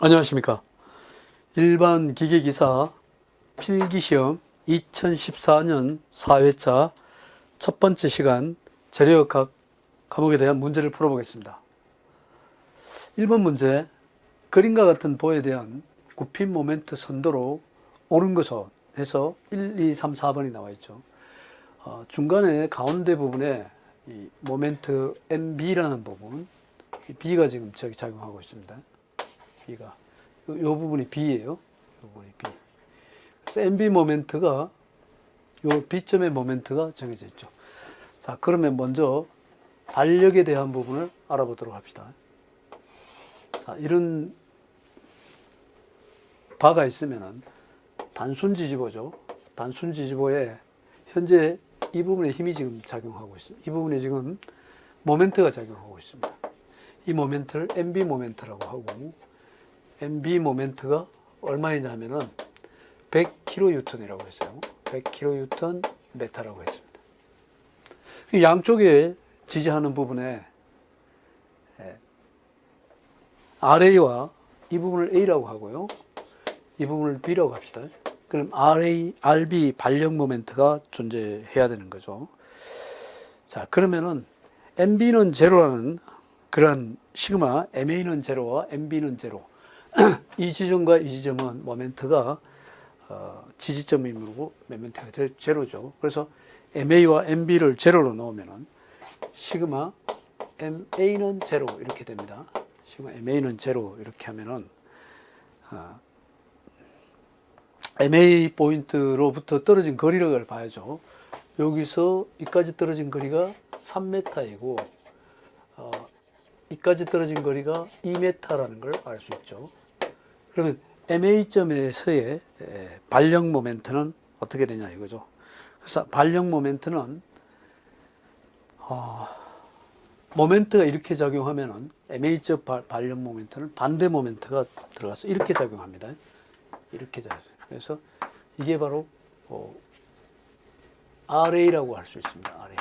안녕하십니까. 일반 기계기사 필기시험 2014년 4회차 첫 번째 시간 재료역학 과목에 대한 문제를 풀어보겠습니다. 1번 문제, 그림과 같은 보에 대한 굽힌 모멘트 선도로 옳은 것은 해서 1, 2, 3, 4번이 나와 있죠. 중간에 가운데 부분에 이 모멘트 MB라는 부분, B가 지금 저기 작용하고 있습니다. B가. 이 부분이 B예요. 이 부분이 B. 그래서 MB 모멘트가, 요 B점의 모멘트가 정해져 있죠. 자, 그러면 먼저 반력에 대한 부분을 알아보도록 합시다. 자, 이런 바가 있으면은 단순 지지보죠. 단순 지지보에 현재 이 부분에 힘이 지금 작용하고 있습니다. 이 부분에 지금 모멘트가 작용하고 있습니다. 이 모멘트를 MB 모멘트라고 하고, MB 모멘트가 얼마이냐 하면은 100kN이라고 했어요. 100kN 메타라고 했습니다. 양쪽에 지지하는 부분에 RA와 이 부분을 A라고 하고요. 이 부분을 B라고 합시다. 그럼 RB 반력 모멘트가 존재해야 되는 거죠. 자, 그러면은 MB는 제로라는 그런 시그마, MA는 제로와 MB는 제로. 이 지점과 이 지점은 모멘트가 지지점이므로 모멘트가 제로죠. 그래서 MA와 MB를 제로로 놓으면은 시그마 MA는 제로 이렇게 됩니다. 시그마 MA는 제로 이렇게 하면은 MA 포인트로부터 떨어진 거리를 봐야죠. 여기서 이까지 떨어진 거리가 3m이고 이까지 떨어진 거리가 2m라는 걸 알 수 있죠. 그러면 MA점에서의 반력 모멘트는 어떻게 되냐 이거죠. 그래서 반력 모멘트는 모멘트가 이렇게 작용하면은 MA점 반력 모멘트는 반대 모멘트가 들어가서 이렇게 작용합니다. 이렇게 작용. 그래서 이게 바로 RA라고 할 수 있습니다. RA.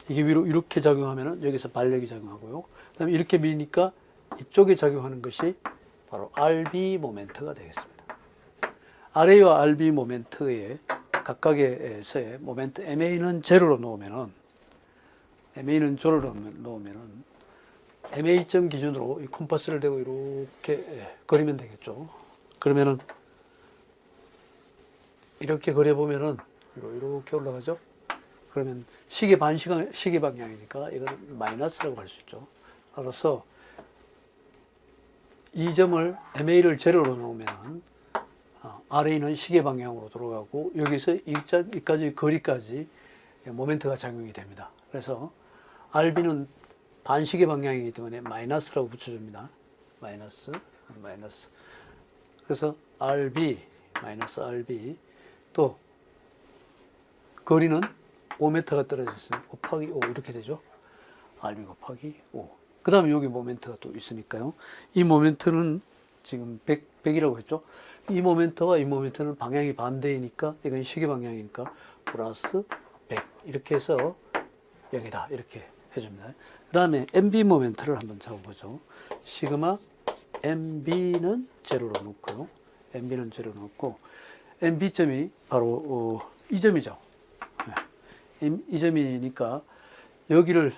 이게 위로 이렇게 작용하면은 여기서 반력이 작용하고요. 그다음에 이렇게 미니까 이쪽에 작용하는 것이 바로 RB 모멘트가 되겠습니다. RA와 RB 모멘트의 각각에서의 모멘트 MA는 제로로 놓으면은 MA점 기준으로 이 컴파스를 대고 이렇게 그리면 되겠죠. 그러면은 이렇게 그려보면은 이렇게 올라가죠. 그러면 시계 방향이니까 이거는 마이너스라고 할 수 있죠. 따라서 이 점을 MA를 제로로 놓으면 RA는 시계 방향으로 돌아가고 여기서 이까지 거리까지 모멘트가 작용이 됩니다. 그래서 RB는 반시계 방향이기 때문에 마이너스라고 붙여줍니다. 마이너스. 그래서 RB 마이너스 RB 또 거리는 5m가 떨어져 있으면 곱하기 5 이렇게 되죠. RB 곱하기 5. 그 다음에 여기 모멘트가 또 있으니까요. 이 모멘트는 지금 100이라고 했죠. 이 모멘트와 이 모멘트는 방향이 반대이니까 이건 시계 방향이니까 플러스 100 이렇게 해서 여기다 이렇게 해줍니다. 그 다음에 MB 모멘트를 한번 잡아보죠. 시그마 MB는 제로로 놓고요. MB는 제로로 놓고 MB점이 바로 이 점이죠. 이 점이니까 여기를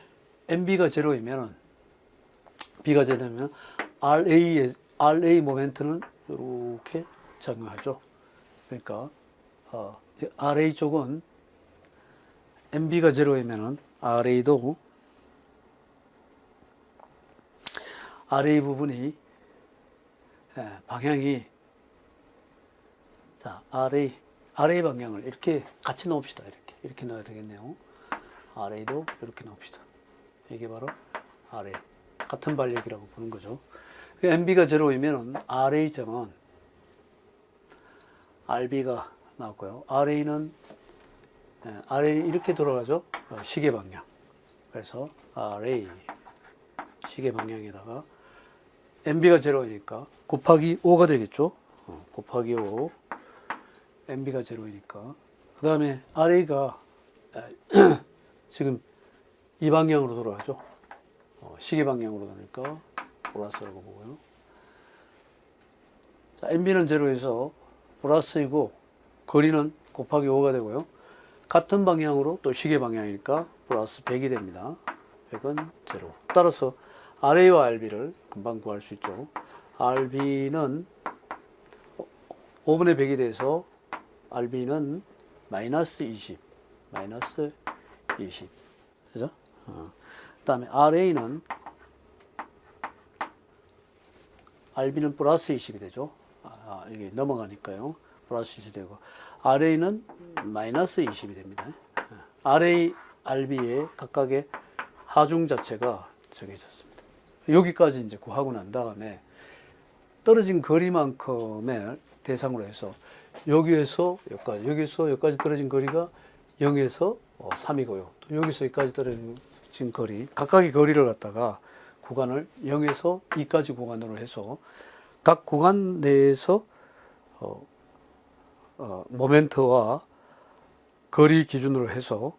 MB가 제로이면 B가 제로면 RA 모멘트는 이렇게 작용하죠. 그러니까 RA 쪽은 MB가 제로이면은 RA도 RA 부분이 방향이 자 RA 방향을 이렇게 같이 넣읍시다. 이렇게 넣어야 되겠네요. RA도 이렇게 넣읍시다. 이게 바로 RA 같은 반력이라고 보는 거죠. MB가 제로이면 RA점은 RB가 나왔고요. RA는 이렇게 돌아가죠. 시계 방향. 그래서 RA 시계 방향에다가 MB가 제로이니까 곱하기 5가 되겠죠. 곱하기 5 MB가 제로이니까 그 다음에 RA가 지금 이 방향으로 돌아가죠. 시계 방향으로 가니까 플러스라고 보고요. 자, MB는 제로에서 플러스이고 거리는 곱하기 5가 되고요. 같은 방향으로 또 시계 방향이니까 플러스 100이 됩니다. 100은 제로. 따라서 RA와 RB를 금방 구할 수 있죠. RB는 5분의 100이 돼서 RB는 마이너스 20. 마이너스 20. 그죠? 그 다음에 RA는 RB는 플러스 20이 되죠. 이게 넘어가니까요. 플러스 20이 되고 RA는 마이너스 20이 됩니다. RA, RB의 각각의 하중 자체가 정해졌습니다. 여기까지 이제 구하고 난 다음에 떨어진 거리만큼의 대상으로 해서 여기에서 여기까지, 여기서 여기까지 떨어진 거리가 0에서 3이고요. 또 여기서 여기까지 떨어진 거리, 각각의 거리를 갖다가 구간을 0에서 2까지 구간으로 해서 각 구간 내에서 모멘트와 거리 기준으로 해서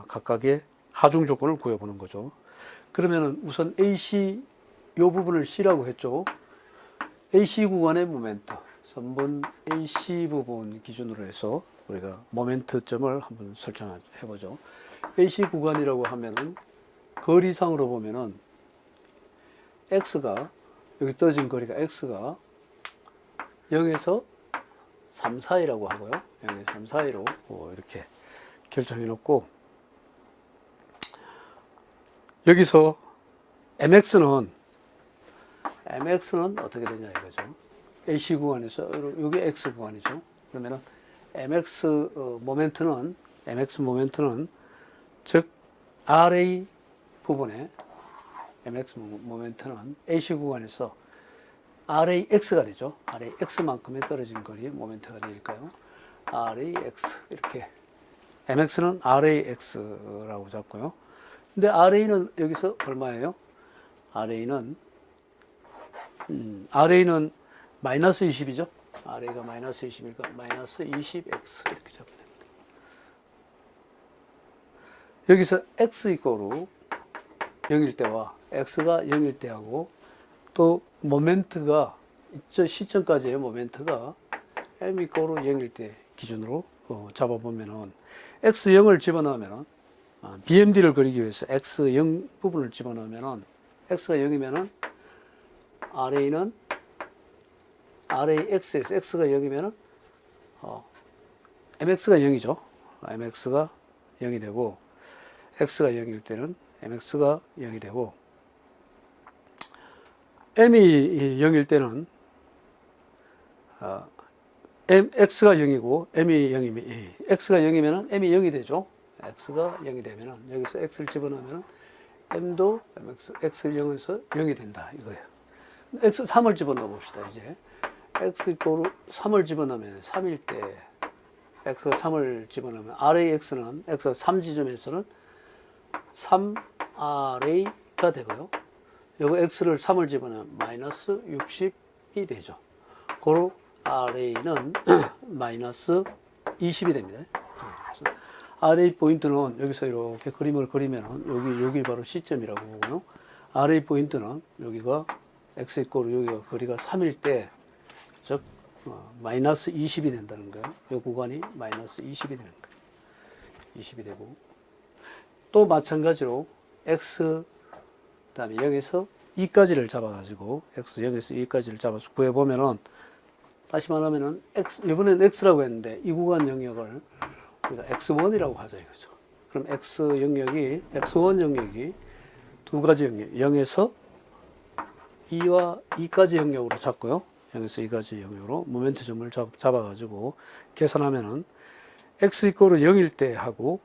각각의 하중 조건을 구해보는 거죠. 그러면은 우선 AC 요 부분을 C라고 했죠. AC 구간의 모멘트, 3번 AC 부분 기준으로 해서 우리가 모멘트점을 한번 설정해 보죠. AC 구간이라고 하면은 거리상으로 보면은 X가 여기 떨어진 거리가 X가 0에서 3 사이라고 하고요. 0에서 3 사이로 이렇게 결정해 놓고 여기서 MX는 어떻게 되냐 이거죠. AC 구간에서 여기 X 구간이죠. 그러면은 MX 모멘트는 즉 RA 부분에 MX 모멘트는 AC 구간에서 RAX가 되죠. RAX만큼의 떨어진 거리의 모멘트가 되니까요. RAX 이렇게 MX는 RAX라고 잡고요. 근데 RA는 여기서 얼마예요? RA는 마이너스 20이죠. RA가 마이너스 20이니까 마이너스 20X 이렇게 잡으면 됩니다. 여기서 X 이꼬로 0일 때와 X가 0일 때하고 또 모멘트가 저 시점까지의 모멘트가 M 이꼬로 0일 때 기준으로 잡아보면은 X0을 집어넣으면은 BMD를 그리기 위해서 X0 부분을 집어넣으면은 X가 0이면은 RA는 RAX에서 X가 0이면은 MX가 0이죠. MX가 0이 되고 X가 0일 때는 MX가 0이 되고 M이 0일 때는 X가 0이고 M이 0이면 X가 0이면 M이 0이 되죠. X가 0이 되면은 여기서 X를 집어넣으면 M도 X 0에서 0이 된다 이거예요. X 3을 집어넣어 봅시다. 이제 X 이꼬로 3을 집어넣으면 3일 때 X가 3을 집어넣으면 RAX는 X가 3 지점에서는 3RA가 되고요. 여기 X를 3을 집어넣으면 마이너스 60이 되죠. 고로 RA는 마이너스 20이 됩니다. RA 포인트는 여기서 이렇게 그림을 그리면 여기 바로 C점이라고 보고요. RA 포인트는 여기가 X 이꼬로 여기가 거리가 3일 때, 즉, 마이너스 20이 된다는 거예요. 이 구간이 마이너스 20이 되는 거예요. 20이 되고. 또 마찬가지로 X, 그 다음에 여기서 2까지를 잡아가지고, X 0에서 2까지를 잡아서 구해보면은, 다시 말하면은, 이번엔 X라고 했는데, 이 구간 영역을 우리가 X1이라고 하자 이거죠. 그럼 X1 영역이 두 가지 영역, 0에서 2와 2까지 영역으로 잡고요. 0에서 2까지 영역으로 모멘트 점을 잡아가지고 계산하면은 X 이꼬르 0일 때 하고,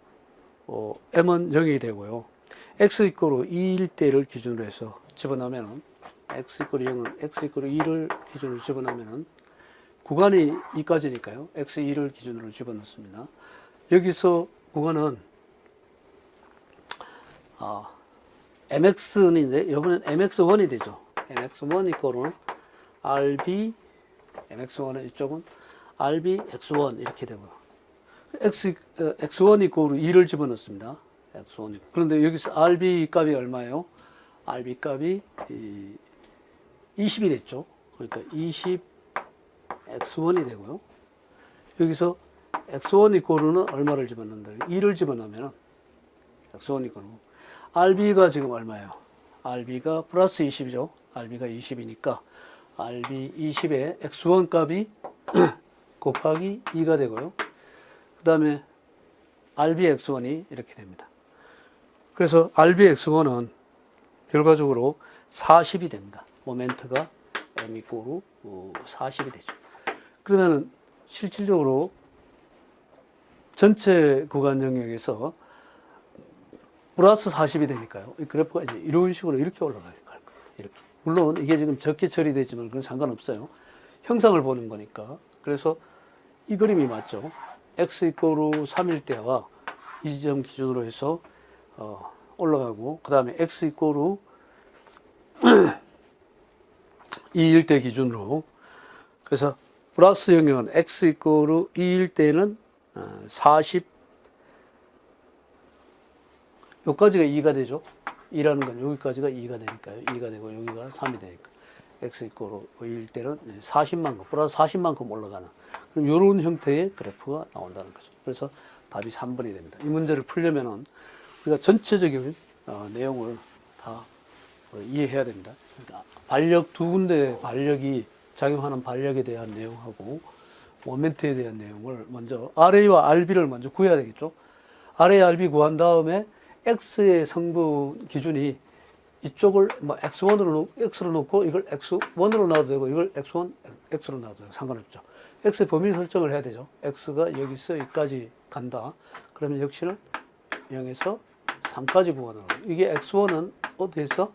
M은 0이 되고요. X 이꼬르 2일 때를 기준으로 해서 집어넣으면은 X 이꼬르 0은 X 이꼬르 2를 기준으로 집어넣으면은 구간이 2까지니까요. X 2를 기준으로 집어넣습니다. 여기서 구간은 MX는 이제 이번엔 MX1이 되죠. MX1 이꼬르 RB MX1은 이쪽은 RB X1 이렇게 되고요. X1 이꼬르 2를 집어넣습니다. X1 그런데 여기서 RB 값이 얼마예요? RB 값이 20이 됐죠. 그러니까 20 x1이 되고요. 여기서 x1 이꼬르는 얼마를 집어넣는다? 2를 집어넣으면 x1 이꼬르 RB가 지금 얼마예요? RB가 플러스 20이죠. RB가 20이니까 RB 20에 x1 값이 곱하기 2가 되고요. 그 다음에 RBX1이 이렇게 됩니다. 그래서 RBX1은 결과적으로 40이 됩니다. 모멘트가 M 이꼬르 40이 되죠. 그러면 실질적으로 전체 구간 영역에서 플러스 40이 되니까요. 이 그래프가 이제 이런 식으로 이렇게 올라갈 거예요. 이렇게. 물론 이게 지금 적게 처리되지만 그건 상관없어요. 형상을 보는 거니까. 그래서 이 그림이 맞죠. x 이꼬르 3일 때와 이 지점 기준으로 해서 올라가고, 그 다음에 x 이꼬르 2일 때 기준으로, 그래서 플러스 영역은 x 이꼬르 2일 때는 40, 여기까지가 2가 되죠. 2라는 건 여기까지가 2가 되니까요. 2가 되고 여기가 3이 되니까. x 이꼬르 2일 때는 40만큼, 플러스 40만큼 올라가는 그럼 이런 형태의 그래프가 나온다는 거죠. 그래서 답이 3번이 됩니다. 이 문제를 풀려면은 우리가 전체적인 내용을 다 이해해야 됩니다. 그러니까 반력 두 군데 반력이 작용하는 반력에 대한 내용하고 모멘트에 대한 내용을 먼저 RA와 RB를 먼저 구해야 되겠죠. RA, RB 구한 다음에 X의 성분 기준이 이쪽을 뭐 X로 놓고 이걸 X1으로 놔도 되고 이걸 X1, X로 놔도 되고 상관없죠. X의 범위 설정을 해야 되죠. X가 여기서 여기까지 간다. 그러면 역시는 0에서 3까지 구간으로. 이게 X1은 어디에서?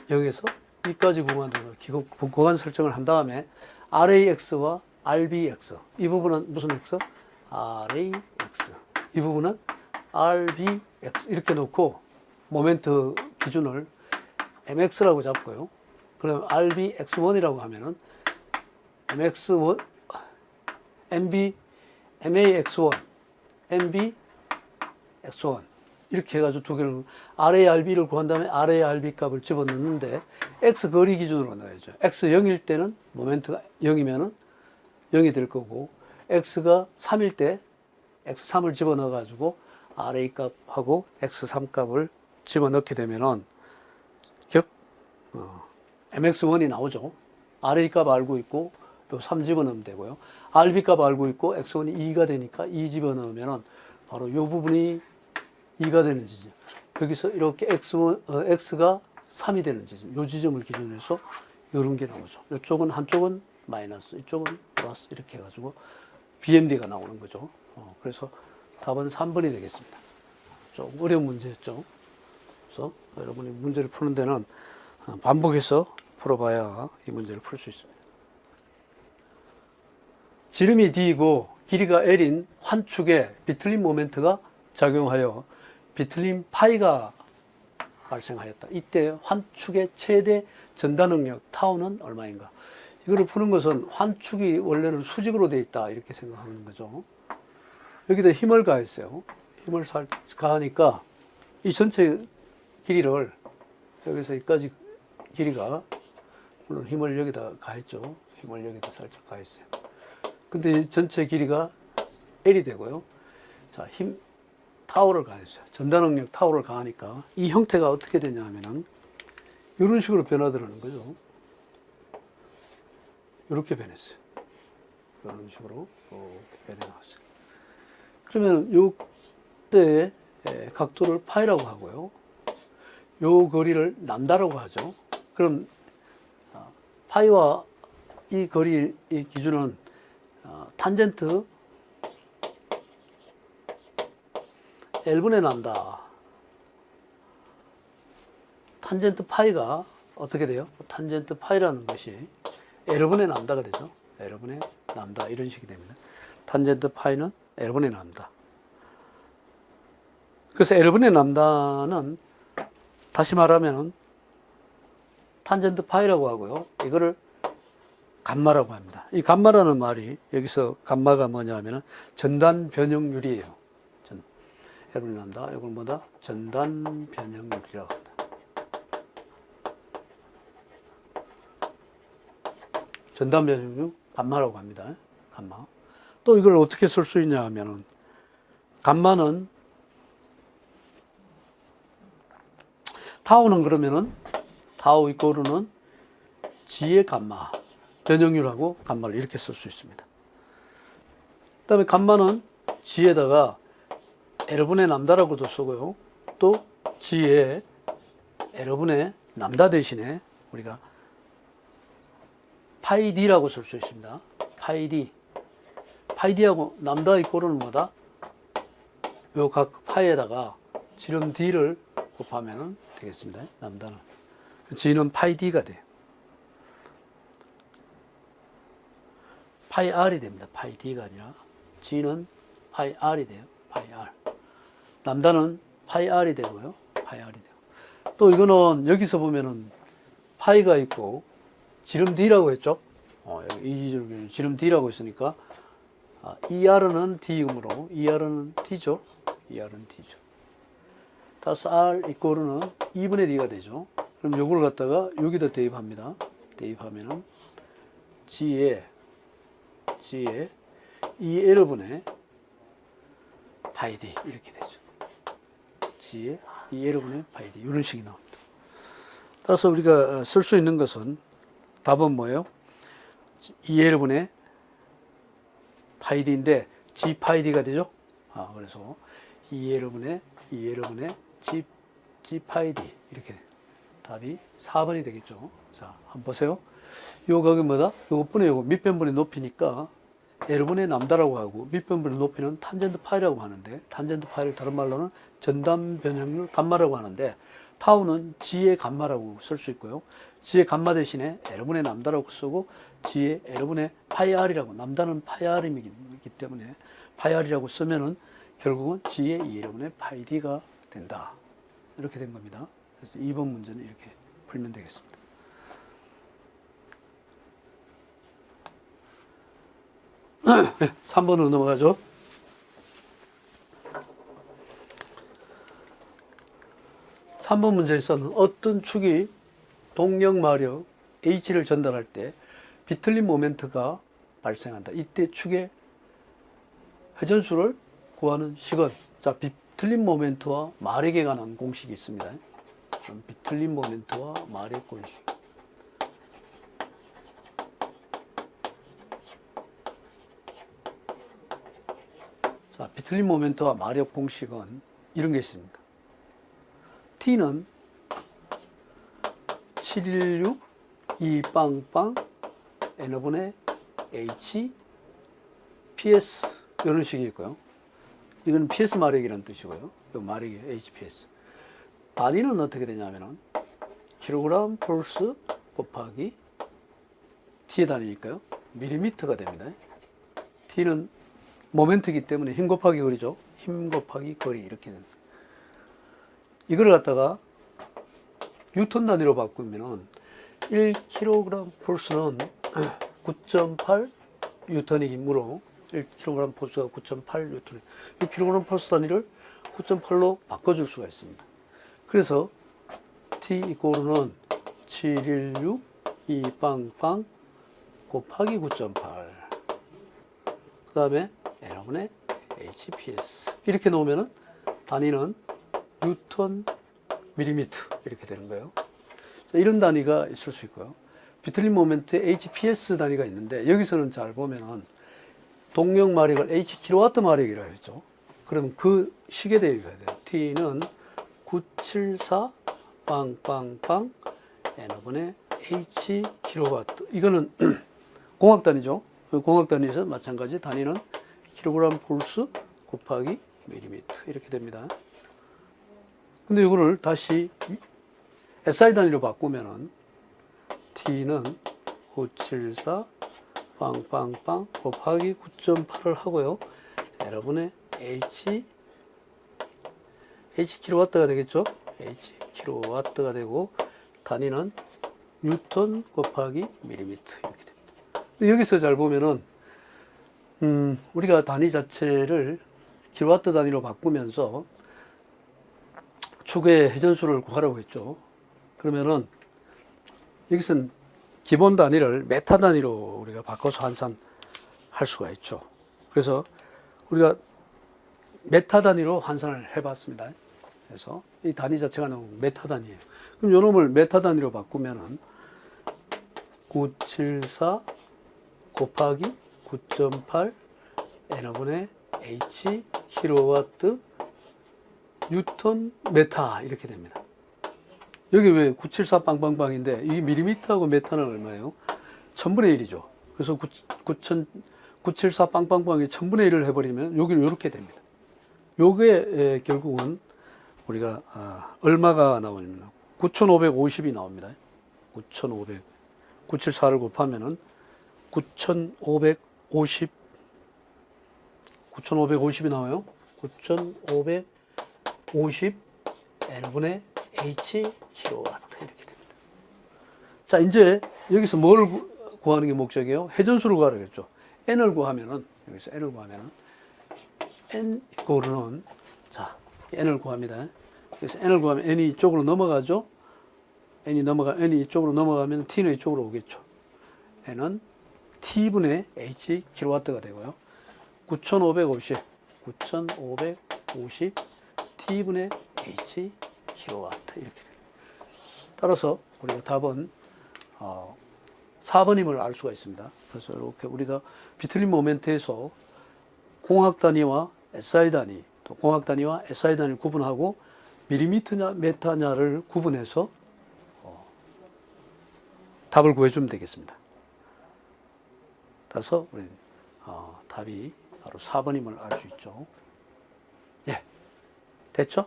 0에서 2까지 구간으로 구간 설정을 한 다음에 RAX와 RBX. 이 부분은 무슨 X? RAX. 이 부분은 RBX. 이렇게 놓고 모멘트 기준을 MX라고 잡고요. 그럼 RBX1이라고 하면은 MX1, MAX1, MBX1 이렇게 해가지고 두 개를 RA, RB를 구한 다음에 RA, RB 값을 집어넣는데 X 거리 기준으로 넣어야죠. X 0일 때는 모멘트가 0이면은 0이 될 거고 X가 3일 때 X3을 집어넣어가지고 RA 값하고 X3 값을 집어넣게 되면은 MX1이 나오죠. RA 값 알고 있고 또 3 집어넣으면 되고요. RB 값 알고 있고 X1이 2가 되니까 2 집어넣으면은 바로 이 부분이 2가 되는 지점. 여기서 이렇게 X가 3이 되는 지점. 이 지점을 기준으로 해서 이런 게 나오죠. 이쪽은 한쪽은 마이너스, 이쪽은 플러스 이렇게 해가지고 BMD가 나오는 거죠. 그래서 답은 3번이 되겠습니다. 좀 어려운 문제였죠. 그래서 여러분이 문제를 푸는 데는 반복해서 풀어봐야 이 문제를 풀 수 있습니다. 지름이 D이고 길이가 L인 환축에 비틀림 모멘트가 작용하여 비틀림 파이가 발생하였다. 이때 환축의 최대 전달 능력 타우는 얼마인가? 이거를 푸는 것은 환축이 원래는 수직으로 되어 있다 이렇게 생각하는 거죠. 여기다 힘을 가했어요. 힘을 가하니까 이 전체 길이를 여기서 여기까지 길이가 물론 힘을 여기다 가했죠. 힘을 여기다 살짝 가했어요. 근데 전체 길이가 L이 되고요. 자, 힘 타워를 가했어요. 전달 능력 타워를 가하니까 이 형태가 어떻게 되냐 하면은 이런 식으로 변화되는 거죠. 이렇게 변했어요. 이런 식으로 이렇게 변해나왔어요. 그러면 요때 각도를 파이라고 하고요. 요 거리를 남다라고 하죠. 그럼 파이와 이 거리 이 기준은 탄젠트 L분의 남다. 탄젠트 파이가 어떻게 돼요? 탄젠트 파이라는 것이 L분의 남다가 되죠. L분의 남다 이런 식이 됩니다. 탄젠트 파이는 L분의 남다. 그래서 L분의 남다는 다시 말하면 탄젠트 파이라고 하고요. 이거를 감마라고 합니다. 이 감마라는 말이 여기서 감마가 뭐냐 하면 전단 변형률이에요. L분의 남다. 이걸 뭐다? 전단 변형률이라고 합니다. 전단 변형률 감마라고 합니다. 감마. 또 이걸 어떻게 쓸 수 있냐 하면은, 감마는, 타우는 그러면은, 타우 이꼬르는 G의 감마, 변형률하고 감마를 이렇게 쓸 수 있습니다. 그 다음에 감마는 G에다가 L분의 람다라고도 쓰고요. 또 G에 L분의 람다 대신에 우리가 파이 D라고 쓸 수 있습니다. 파이 D. 파이 D하고 람다 이꼬르는 뭐다? 요 각 파이에다가 지름 D를 곱하면 되겠습니다. 람다는. G는 파이 D가 돼요. 파이 R이 됩니다. 파이 D가 아니라. G는 파이 R이 돼요. 파이 R. 람다는 파이 R이 되고요. 파이 R이 되고. 또 이거는 여기서 보면은 파이가 있고 지름 D라고 했죠. 이 지름 D라고 했으니까 ER은 D이므로 ER은 D죠. ER은 D죠. 따라서 R 이꼬르는 2분의 D가 되죠. 그럼 요걸 갖다가 여기다 대입합니다. 대입하면은 G에 2L분의 파이 D 이렇게 되죠. G에 2L분의 파이 D 이런 식이 나옵니다. 따라서 우리가 쓸 수 있는 것은 답은 뭐예요? 2L분의 파이 D인데 G 파이 D가 되죠. 그래서 2L분의 G 파이 D 이렇게 답이 4번이 되겠죠. 자, 한번 보세요. 요 각이 뭐다? 요것분의 요거 밑변분의 높이니까 L분의 람다라고 하고 밑변분의 높이는 탄젠트 파이라고 하는데 탄젠트 파이를 다른 말로는 전담 변형률 감마라고 하는데 타우는 G의 감마라고 쓸 수 있고요. G의 감마 대신에 L분의 람다라고 쓰고 G의 L분의 파이 R이라고 람다는 파이 R이기 때문에 파이 R이라고 쓰면은 결국은 G의 2L분의 파이 D가 된다. 이렇게 된 겁니다. 그래서 2번 문제는 이렇게 풀면 되겠습니다. 네, 3번으로 넘어가죠. 삼 번 문제에서는 어떤 축이 동력 마력 H를 전달할 때 비틀림 모멘트가 발생한다. 이때 축의 회전수를 구하는 식은, 자, 비틀림 모멘트와 마력에 관한 공식이 있습니다. 비틀림 모멘트와 마력 공식. 자, 비틀림 모멘트와 마력 공식은 이런 게 있습니다. T는 716 2 빵빵 N분의 H PS 이런 식이 있고요. 이건 PS 마력이라는 뜻이고요. 이 마력이 HPS. 단위는 어떻게 되냐면은 킬로그램 폴스 곱하기 T의 단위니까요. 밀리미터가 됩니다. T는 모멘트이기 때문에 힘 곱하기 거리죠. 힘 곱하기 거리 이렇게 됩니다. 이걸 갖다가 뉴턴 단위로 바꾸면은 1kg 폴스는 9.8 뉴턴이므로 1kg 폴스가 9.8 뉴턴. 1kg 폴스 단위를 9.8로 바꿔줄 수가 있습니다. 그래서 T 이꼬르는 716 2 빵빵 곱하기 9.8. 그 다음에 N분의 HPS. 이렇게 놓으면은 단위는 뉴턴 밀리미터 이렇게 되는 거예요. 자, 이런 단위가 있을 수 있고요. 비틀림 모멘트에 HPS 단위가 있는데 여기서는 잘 보면은 동력 마력을 H 킬로와트 마력이라고 했죠. 그러면 그 식에 대입해야 돼요. T는 974 빵빵빵 N분의 H 킬로와트. 이거는 공학 단위죠. 공학 단위에서 마찬가지 단위는 킬로그램 폴스 곱하기 밀리미터 이렇게 됩니다. 근데 이거를 다시 SI 단위로 바꾸면은 T는 974 빵빵빵 곱하기 9.8을 하고요. 여러분의 H 킬로와트가 되겠죠? H 킬로와트가 되고 단위는 뉴턴 곱하기 밀리미터 이렇게 됩니다. 여기서 잘 보면은 우리가 단위 자체를 킬로와트 단위로 바꾸면서 축의 회전수를 구하라고 했죠. 그러면은 여기서는 기본 단위를 메타 단위로 우리가 바꿔서 환산할 수가 있죠. 그래서 우리가 메타 단위로 환산을 해봤습니다. 그래서 이 단위 자체가 너무 메타 단위예요. 그럼 요놈을 메타 단위로 바꾸면은 974 곱하기 9.8 N분의 H 킬로와트 뉴턴 메타 이렇게 됩니다. 여기 왜 974 빵빵빵인데 이 밀리미터하고 메타는 얼마예요? 1000분의 1이죠. 그래서 974 빵빵빵이 1000분의 1을 해버리면 여기는 이렇게 됩니다. 요게 결국은 우리가 얼마가 나오냐면 9550이 나옵니다. 974를 곱하면은 9550이 나와요. 9550 N분의 H 킬로와트 이렇게 됩니다. 자, 이제 여기서 뭘 구하는 게 목적이에요? 회전수를 구하라겠죠. N을 구하면은 여기서 N을 구하면은 N 이거는 자, N을 구합니다. 그래서 N을 구하면 N이 이쪽으로 넘어가죠. N이 이쪽으로 넘어가면 T는 이쪽으로 오겠죠. N은 T분의 H 킬로와트가 되고요. 9550 T분의 H 킬로와트 이렇게 됩니다. 따라서 우리가 답은 4번임을 알 수가 있습니다. 그래서 이렇게 우리가 비틀림 모멘트에서 공학 단위와 SI 단위, 또 공학 단위와 SI 단위를 구분하고 밀리미터냐 메타냐를 구분해서 답을 구해주면 되겠습니다. 따라서 우리는 답이 바로 4번임을 알 수 있죠. 예, 됐죠?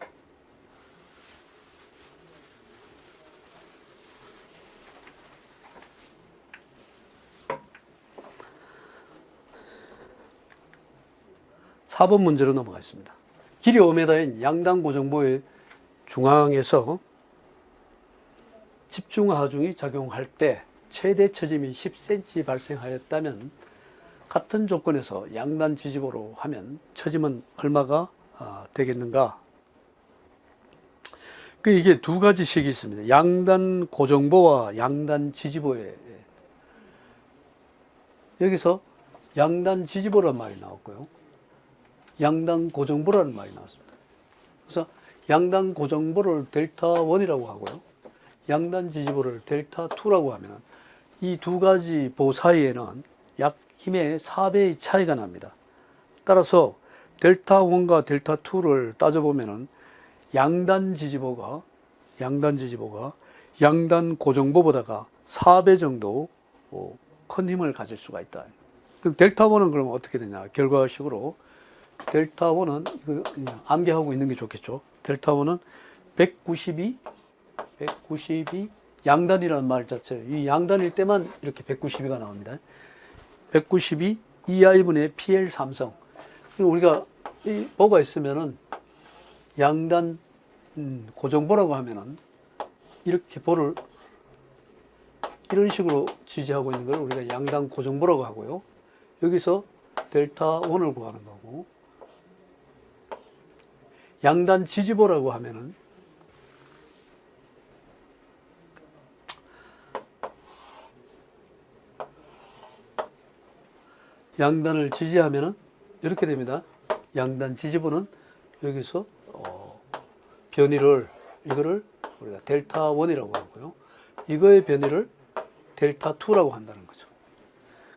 사 번 문제로 넘어가겠습니다. 길이 5m인 양당 고정보의 중앙에서 집중하중이 작용할 때 최대 처짐이 10cm 발생하였다면 같은 조건에서 양단 지지보로 하면 처짐은 얼마가 되겠는가? 이게 두 가지 식이 있습니다. 양단 고정보와 양단 지지보에 여기서 양단 지지보란 말이 나왔고요. 양단 고정보라는 말이 나왔습니다. 그래서 양단 고정보를 델타 1이라고 하고요. 양단 지지보를 델타 2라고 하면 이 두 가지 보 사이에는 약 힘의 4배의 차이가 납니다. 따라서 델타 1과 델타 2를 따져보면 양단 지지보가 양단 고정보보다가 4배 정도 큰 힘을 가질 수가 있다. 그럼 델타 1은 그러면 어떻게 되냐? 결과식으로 델타 1은 이거 암기하고 있는 게 좋겠죠. 델타 1은 192 양단이라는 말 자체, 이 양단일 때만 이렇게 192가 나옵니다. 192 2i분의 PL 삼성. 우리가 이 보가 있으면은 양단 고정보라고 하면은 이렇게 보를 이런 식으로 지지하고 있는 걸 우리가 양단 고정보라고 하고요. 여기서 델타 1을 구하는 거고, 양단 지지보라고 하면은 양단을 지지하면은 이렇게 됩니다. 양단 지지보는 여기서 변이를 이거를 우리가 델타 1이라고 하고요. 이거의 변이를 델타 2라고 한다는 거죠.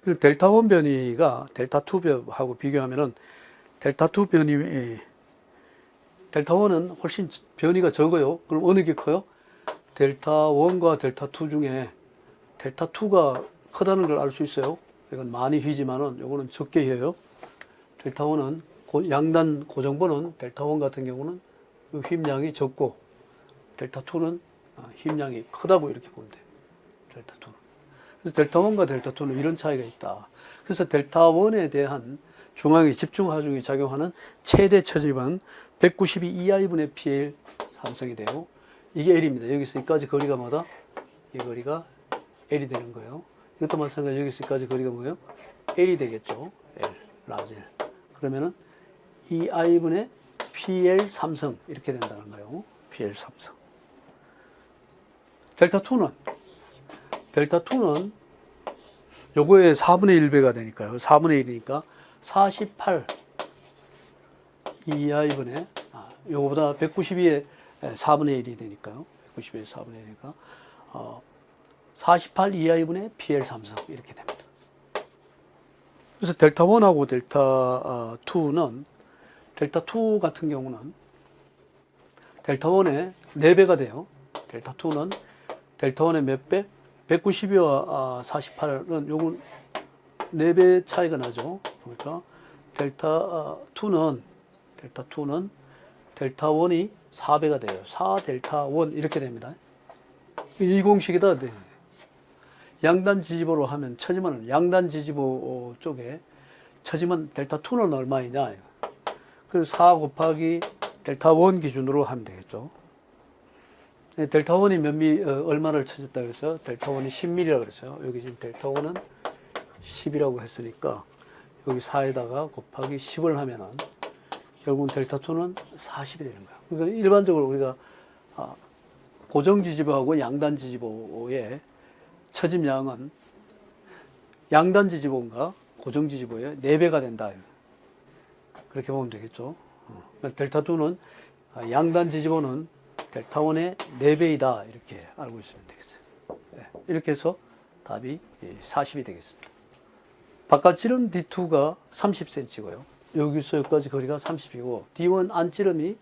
그리고 델타 1 변이가 델타 2하고 비교하면은 델타 2 변이 델타 1은 훨씬 변이가 적어요. 그럼 어느 게 커요? 델타 1과 델타 2 중에 델타 2가 크다는 걸 알 수 있어요. 이건 많이 휘지만은 요거는 적게 휘어요. 델타 1은 양단 고정보는 델타 1 같은 경우는 힘량이 적고 델타 2는 힘량이 크다고 이렇게 보면 돼요. 델타 2는. 그래서 델타 1과 델타 2는 이런 차이가 있다. 그래서 델타 1에 대한 중앙에 집중 하중이 작용하는 최대 처짐은 192 2i분의 PL 삼성이 되고 이게 L입니다. 여기서 여기까지 거리가 뭐다? 이 거리가 L이 되는 거예요. 이것도 마찬가지로 여기서 여기까지 거리가 뭐예요? L이 되겠죠. L, 라지 L. 그러면은 2i분의 PL 삼성 이렇게 된다는 거예요. PL 삼성. 델타 2는 델타 2는 요거의 4분의 1배가 되니까요. 4분의 1이니까 48 EI분의 요거보다 192의 4분의 1이 되니까요. 192의 4분의 1이니까 48 EI분의 PL 삼성 이렇게 됩니다. 그래서 델타 1하고 델타 2는 델타 2 같은 경우는 델타 1의 4배가 돼요. 델타 2는 델타 1의 몇 배? 192와 48은 요건 4배 차이가 나죠. 그러니까 델타 2는 델타 1이 4배가 돼요. 4 델타 1 이렇게 됩니다. 이 공식이다. 네. 양단 지지보로 하면 처지면 양단 지지보 쪽에 처지면 델타 2는 얼마이냐. 그래서 4 곱하기 델타 1 기준으로 하면 되겠죠. 델타 1이 얼마를 쳐졌다 그랬어요? 델타 1이 10mm라고 그랬어요. 여기 지금 델타 1은 10이라고 했으니까 여기 4에다가 곱하기 10을 하면은 결국은 델타 2는 40이 되는 거예요. 그러니까 일반적으로 우리가 고정 지지보하고 양단 지지보의 처짐량은 양단 지지보인가 고정 지지보의 4배가 된다. 그렇게 보면 되겠죠. 델타 2는 양단 지지보는 델타 1의 4배이다. 이렇게 알고 있으면 되겠어요. 이렇게 해서 답이 40이 되겠습니다. 바깥지름 D2가 30cm고요. 여기서 여기까지 거리가 30이고 D1 안지름이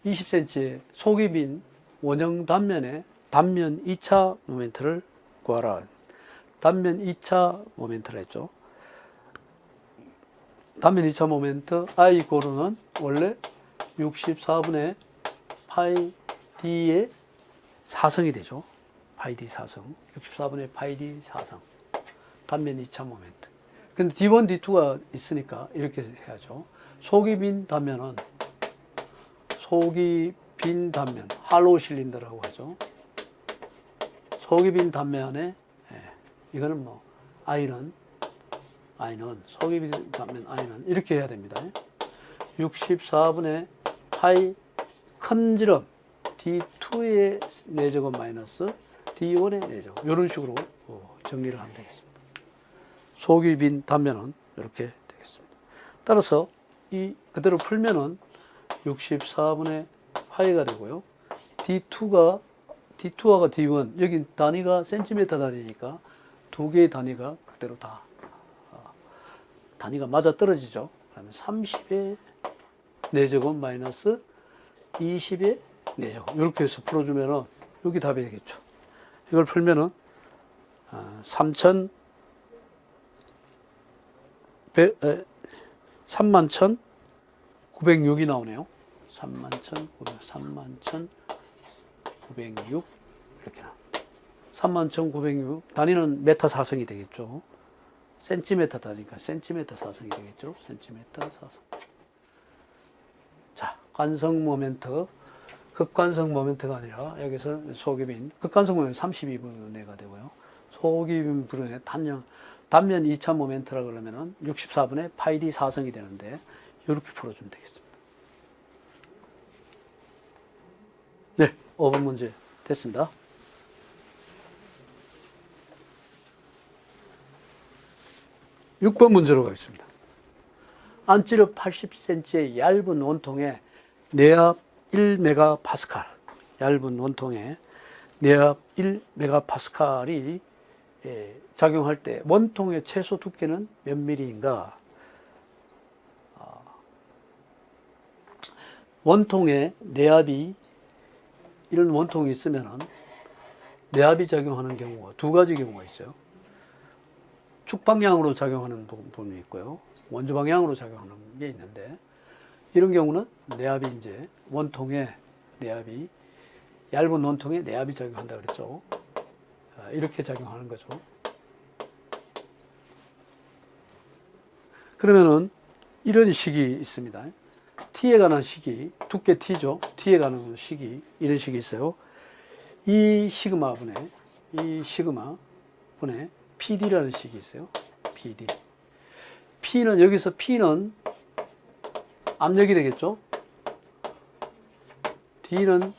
20cm의 속이 빈 원형 단면의 단면 2차 모멘트를 구하라. 단면 2차 모멘트를 했죠. 단면 2차 모멘트 I 고르는 원래 64분의 파이 D의 사성이 되죠. 파이 D 사성. 64분의 파이 D 사성. 단면 2차 모멘트. 근데 D1, D2가 있으니까 이렇게 해야죠. 속이 빈 단면은 속이 빈 단면, 할로우 실린더라고 하죠. 속이 빈 단면에 이거는 뭐 I는 속이 빈 단면 I는 이렇게 해야 됩니다. 64분의 파이 큰 지름 D2의 4제곱 마이너스 D1의 4제곱 이런 식으로 정리를 하면 되겠습니다. 속이 빈 단면은 이렇게 되겠습니다. 따라서 이 그대로 풀면은 64분의 파이가 되고요. D2와 D1 여기 단위가 센티미터 단위니까 두 개의 단위가 그대로 다 단위가 맞아 떨어지죠. 그러면 30의 4제곱 마이너스 20의 4제곱 이렇게 해서 풀어주면은 여기 답이 되겠죠. 이걸 풀면은 31,906이 나오네요. 31,906 이렇게 나옵니다. 31,906 단위는 메타 사성이 되겠죠. 센티미터 단위니까 센티미터 사성이 되겠죠. 센티미터 사성. 자, 관성 모멘트, 극관성 모멘트가 아니라 여기서 속이 빈 극관성 모멘트 32분의가 되고요. 속이 빈 분의 단면 2차 모멘트라 그러면은 64분의 파이 D 사성이 되는데 이렇게 풀어주면 되겠습니다. 네, 5번 문제 됐습니다. 육 번 문제로 가겠습니다. 안지름 80cm의 얇은 원통에 내압 1메가파스칼, 얇은 원통에 내압 1메가파스칼이 작용할 때 원통의 최소 두께는 몇 미리인가? 원통에 내압이 이런 원통이 있으면은 내압이 작용하는 경우가 두 가지 경우가 있어요. 축 방향으로 작용하는 부분이 있고요. 원주 방향으로 작용하는 게 있는데 이런 경우는 내압이 이제 원통에 내압이 얇은 원통에 내압이 작용한다 그랬죠. 이렇게 작용하는 거죠. 그러면은 이런 식이 있습니다. T에 관한 식이 두께 T죠. T에 관한 식이 이런 식이 있어요. 이 시그마 분의 PD라는 식이 있어요. PD. P는 여기서 P는 압력이 되겠죠. D는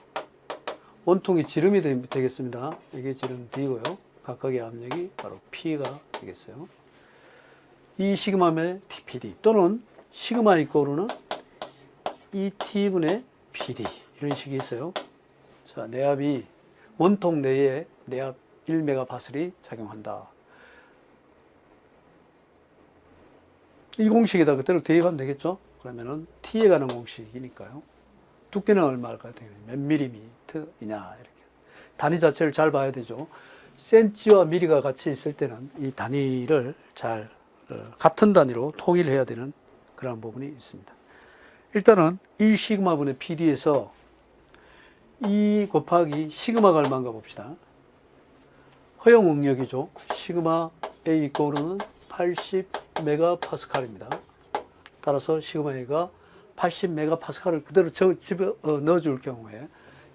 원통이 지름이 되겠습니다. 이게 지름 D고요. 각각의 압력이 바로 P가 되겠어요. 이 시그마의 TPD 또는 시그마 이꼬르는 ET분의 PD 이런 식이 있어요. 자, 내압이 원통 내에 내압 1메가파스칼이 작용한다. 이 공식에다 그대로 대입하면 되겠죠? 그러면은 T에 관한 공식이니까요. 두께는 얼마일까요? 몇 밀리미터이냐 이렇게. 단위 자체를 잘 봐야 되죠. 센치와 미리가 같이 있을 때는 이 단위를 잘 같은 단위로 통일해야 되는 그런 부분이 있습니다. 일단은 이 시그마분의 PD에서 이 곱하기 시그마가 얼마인가 봅시다. 허용 응력이죠. 시그마 A 이꼬르는 80메가파스칼입니다. 따라서 시그마 A가 80메가파스칼을 그대로 집어 넣어줄 경우에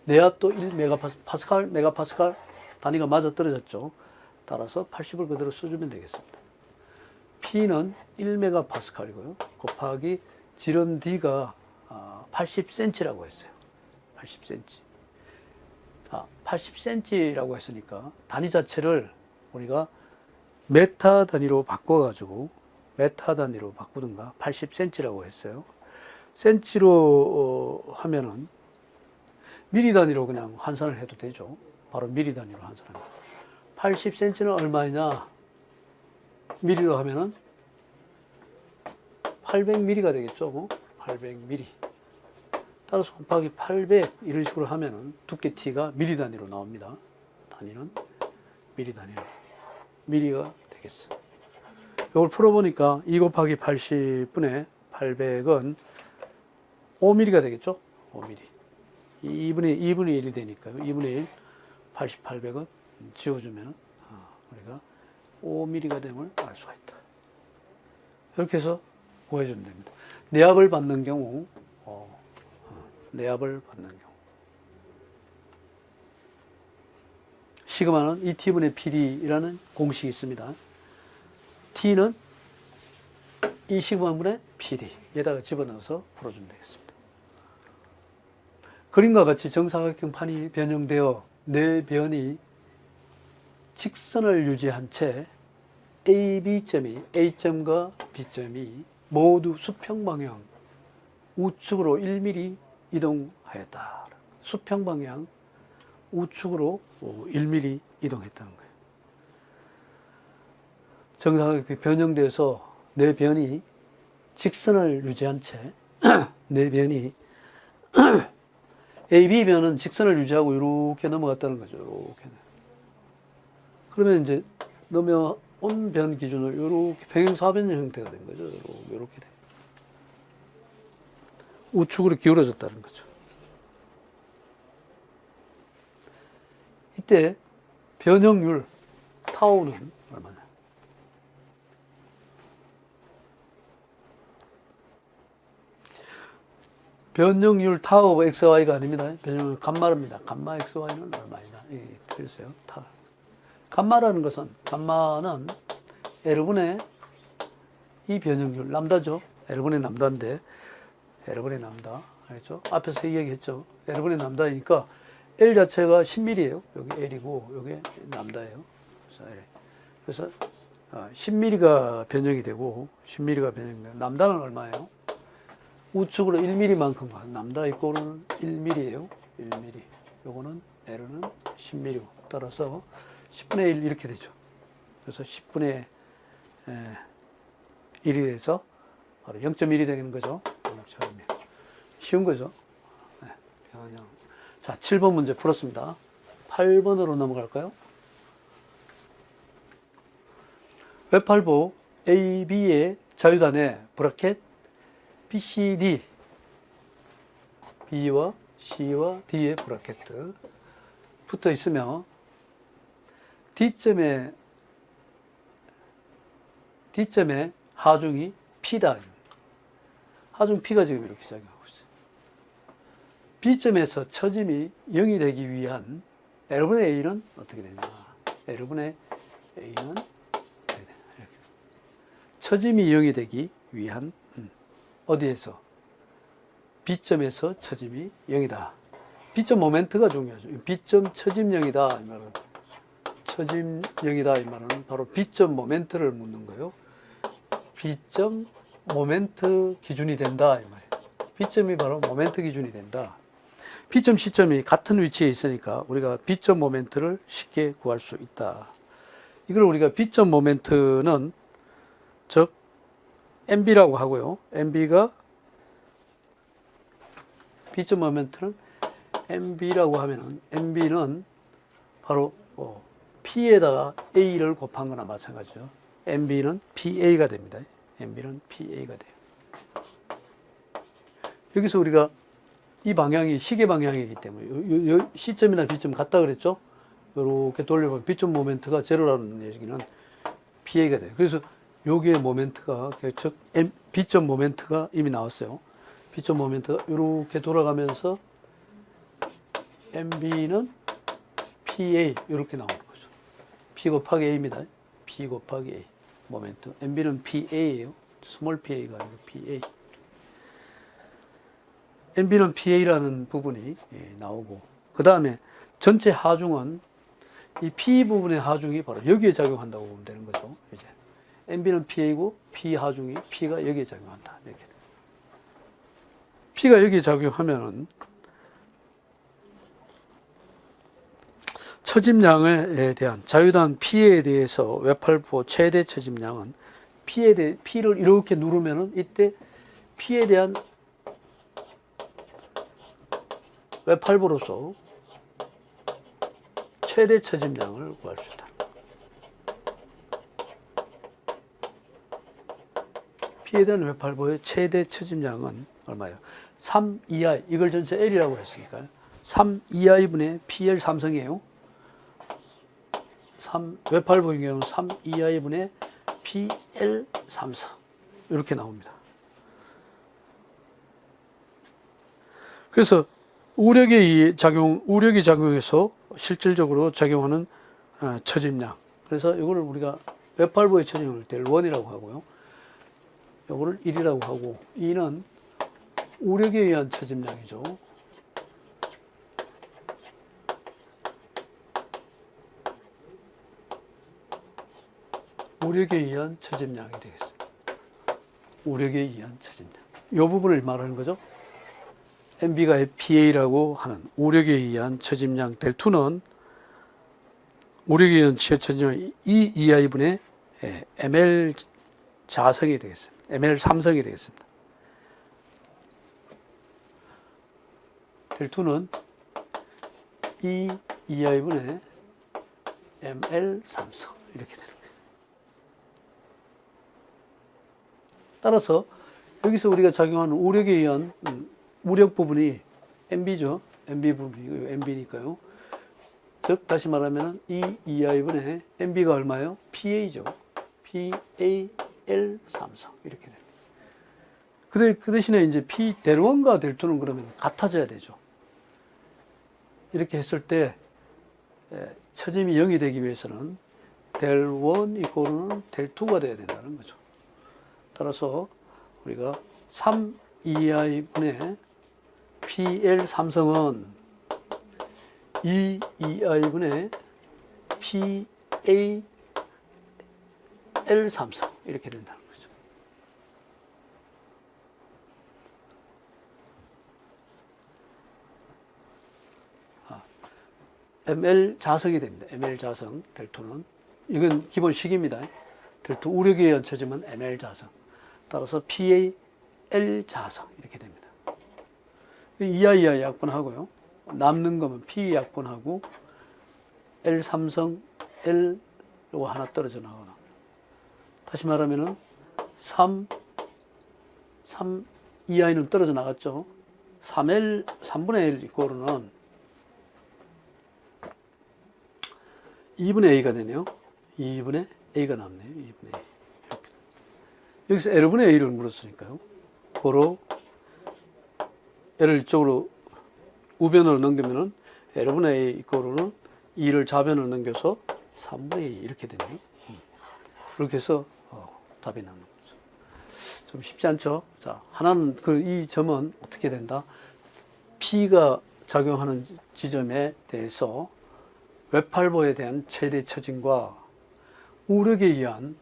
내압도 1메가파스칼, 메가파스칼 단위가 맞아 떨어졌죠. 따라서 80을 그대로 써주면 되겠습니다. P는 1메가파스칼이고요. 곱하기 지름 D가 80cm라고 했어요. 80cm. 자, 80cm라고 했으니까 단위 자체를 우리가 메타 단위로 바꿔가지고 메타 단위로 바꾸든가 80cm라고 했어요. 센치로 하면은 미리 단위로 그냥 환산을 해도 되죠. 바로 미리 단위로 환산합니다. 80cm는 얼마냐? 미리로 하면은 800ml가 되겠죠. 800ml. 따라서 곱하기 800 이런 식으로 하면은 두께 T가 미리 단위로 나옵니다. 단위는 미리 단위로. 미리가 되겠어. 이걸 풀어보니까 2 곱하기 80분의 800은 5mm가 되겠죠? 5mm. 2분의 1이 되니까요. 2분의 1, 80, 800은 지워주면 우리가 5mm가 됨을 알 수가 있다. 이렇게 해서 구해주면 됩니다. 내압을 받는 경우, 내압을 받는 경우. 시그마는 ET분의 PD라는 공식이 있습니다. T는 이 시그마분의 PD에다가 집어넣어서 풀어주면 되겠습니다. 그림과 같이 정사각형 판이 변형되어 네 변이 직선을 유지한 채 AB점이 A점과 B점이 모두 수평 방향 우측으로 1mm 이동하였다. 수평 방향 우측으로 1mm 이동했다는 거예요. 정사각형이 변형돼서 네 변이 직선을 유지한 채 네 변이 AB변은 직선을 유지하고 이렇게 넘어갔다는 거죠. 이렇게. 그러면 이제 넘어온 변 기준으로 이렇게 평행사변 형태가 된 거죠. 이렇게 돼. 우측으로 기울어졌다는 거죠. 이때 변형률 타우는 얼마냐? 변형률 타우 XY가 아닙니다. 변형률 감마입니다. 감마 XY는 얼마이냐? 예, 틀렸어요. 감마라는 것은, 감마는 L분의 이 변형률, 람다죠. L분의 람다인데, L분의 람다. 알겠죠? 앞에서 이야기했죠. L분의 람다이니까 L 자체가 10mm예요. 여기 L이고, 여기 람다예요. 그래서 10mm가 변형이 되고, 10mm가 변형이 되고, 람다는 얼마예요? 우측으로 1mm만큼 가. 람다 이꼴은 1mm예요. 1mm. 요거는 L은 10mm고. 따라서 10분의 1 이렇게 되죠. 그래서 10분의 1이 돼서 바로 0.1이 되는 거죠. 0.1. 쉬운 거죠. 네. 자, 7번 문제 풀었습니다. 8번으로 넘어갈까요? 외팔보 AB의 자유단에 브라켓 BCD, B와 C와 D의 브라켓 붙어 있으며 D점에 하중이 P다. 하중 P가 지금 이렇게 작용하고 있어요. B점에서 처짐이 0이 되기 위한 L분의 A는 어떻게 되냐? L분의 A는 이렇게. 처짐이 0이 되기 위한 어디에서? B점에서 처짐이 0이다. B점 모멘트가 중요하죠. B점 처짐령이다 이 말은, 처짐령이다 이 말은 바로 B점 모멘트를 묻는 거예요. B점 모멘트 기준이 된다 이 말이에요. B점이 바로 모멘트 기준이 된다. B점 C점이 같은 위치에 있으니까 우리가 B점 모멘트를 쉽게 구할 수 있다. 이걸 우리가 B점 모멘트는 즉 MB라고 하고요. MB가 B점 모멘트는 MB라고 하면은 MB는 바로 P에다가 A를 곱한 거나 마찬가지죠. MB는 PA가 됩니다. MB는 PA가 돼요. 여기서 우리가 이 방향이 시계 방향이기 때문에 C점이나 B점 같다 그랬죠? 이렇게 돌려보면 B점 모멘트가 제로라는 얘기는 PA가 돼요. 그래서 여기에 모멘트가 즉 B점 모멘트가 이미 나왔어요. B점 모멘트가 이렇게 돌아가면서 MB는 PA 이렇게 나오는 거죠. P 곱하기 A입니다. P 곱하기 A 모멘트. MB는 PA예요. 스몰 PA가 아니고 PA. MB는 PA라는 부분이 나오고 그 다음에 전체 하중은 이 P 부분의 하중이 바로 여기에 작용한다고 보면 되는 거죠. 이제 MB는 PA고 P 하중이 P가 여기에 작용한다. 이렇게 돼요. P가 여기에 작용하면은 처짐량에 대한 자유단 P에 대해서 외팔부 최대 처짐량은 P를 이렇게 누르면은 이때 P에 대한 외팔부로서 최대 처짐량을 구할 수 있다. P에 대한 외팔부의 최대 처짐량은 얼마예요? 3 2i 이걸 전체 L이라고 했으니까요. 3 2i분의 PL 삼성이에요. 외팔부의 경우는 3 2i분의 PL 삼성 이렇게 나옵니다. 그래서 우력이 작용해서 실질적으로 작용하는 처짐량. 그래서 이거를 우리가 외팔부의 처짐을 델1이라고 하고요. 이거를 1이라고 하고 2는 우력에 의한 처짐량이죠. 우력에 의한 처짐량이 되겠습니다. 우력에 의한 처짐량. 이 부분을 말하는 거죠. MB가 PA라고 하는 우력에 의한 처짐량 델2는 우력에 의한 처짐량 EI분의 ML 자성이 되겠습니다. ML 삼성이 되겠습니다. 델2는 EI분의 ML 삼성 이렇게 되는 거예요. 따라서 여기서 우리가 작용하는 우력에 의한 우력 부분이 MB죠. MB 부분이 MB니까요. 즉 다시 말하면 EI분의 MB가 얼마예요? PA죠. PAL 삼성 이렇게 됩니다. 그 대신에 이제 P 델1과 델2는 그러면 같아져야 되죠. 이렇게 했을 때 처짐이 0이 되기 위해서는 델1 이꼴은 델2가 돼야 된다는 거죠. 따라서 우리가 3 2i분의 PL 삼성은 2i분의 PAL 삼성 이렇게 된다는 거죠. ML 자성이 됩니다. ML 자성 델2는 이건 기본 식입니다. 델2 우력에 의한 처짐은 ML 자성. 따라서 PAL 자성 이렇게 됩니다. EI 약분하고요. 남는 거면 P 약분하고 L 삼성 L 요거 하나 떨어져 나가나. 다시 말하면은 2i는 떨어져 나갔죠. 3분의 L 이꼴은 2분의 A가 되네요. 2분의 A가 남네요. 2분의 A. 이렇게. 여기서 L분의 A를 물었으니까요. 고로 L을 이쪽으로 우변으로 넘기면은 L분의 A 이꼴은 2를 좌변으로 넘겨서 3분의 2 이렇게 되네요. 그렇게 해서 답이 나오는 거죠. 좀 쉽지 않죠? 자, 하나는 이 점은 어떻게 된다? P가 작용하는 지점에 대해서 외팔보에 대한 최대 처짐과 우력에 의한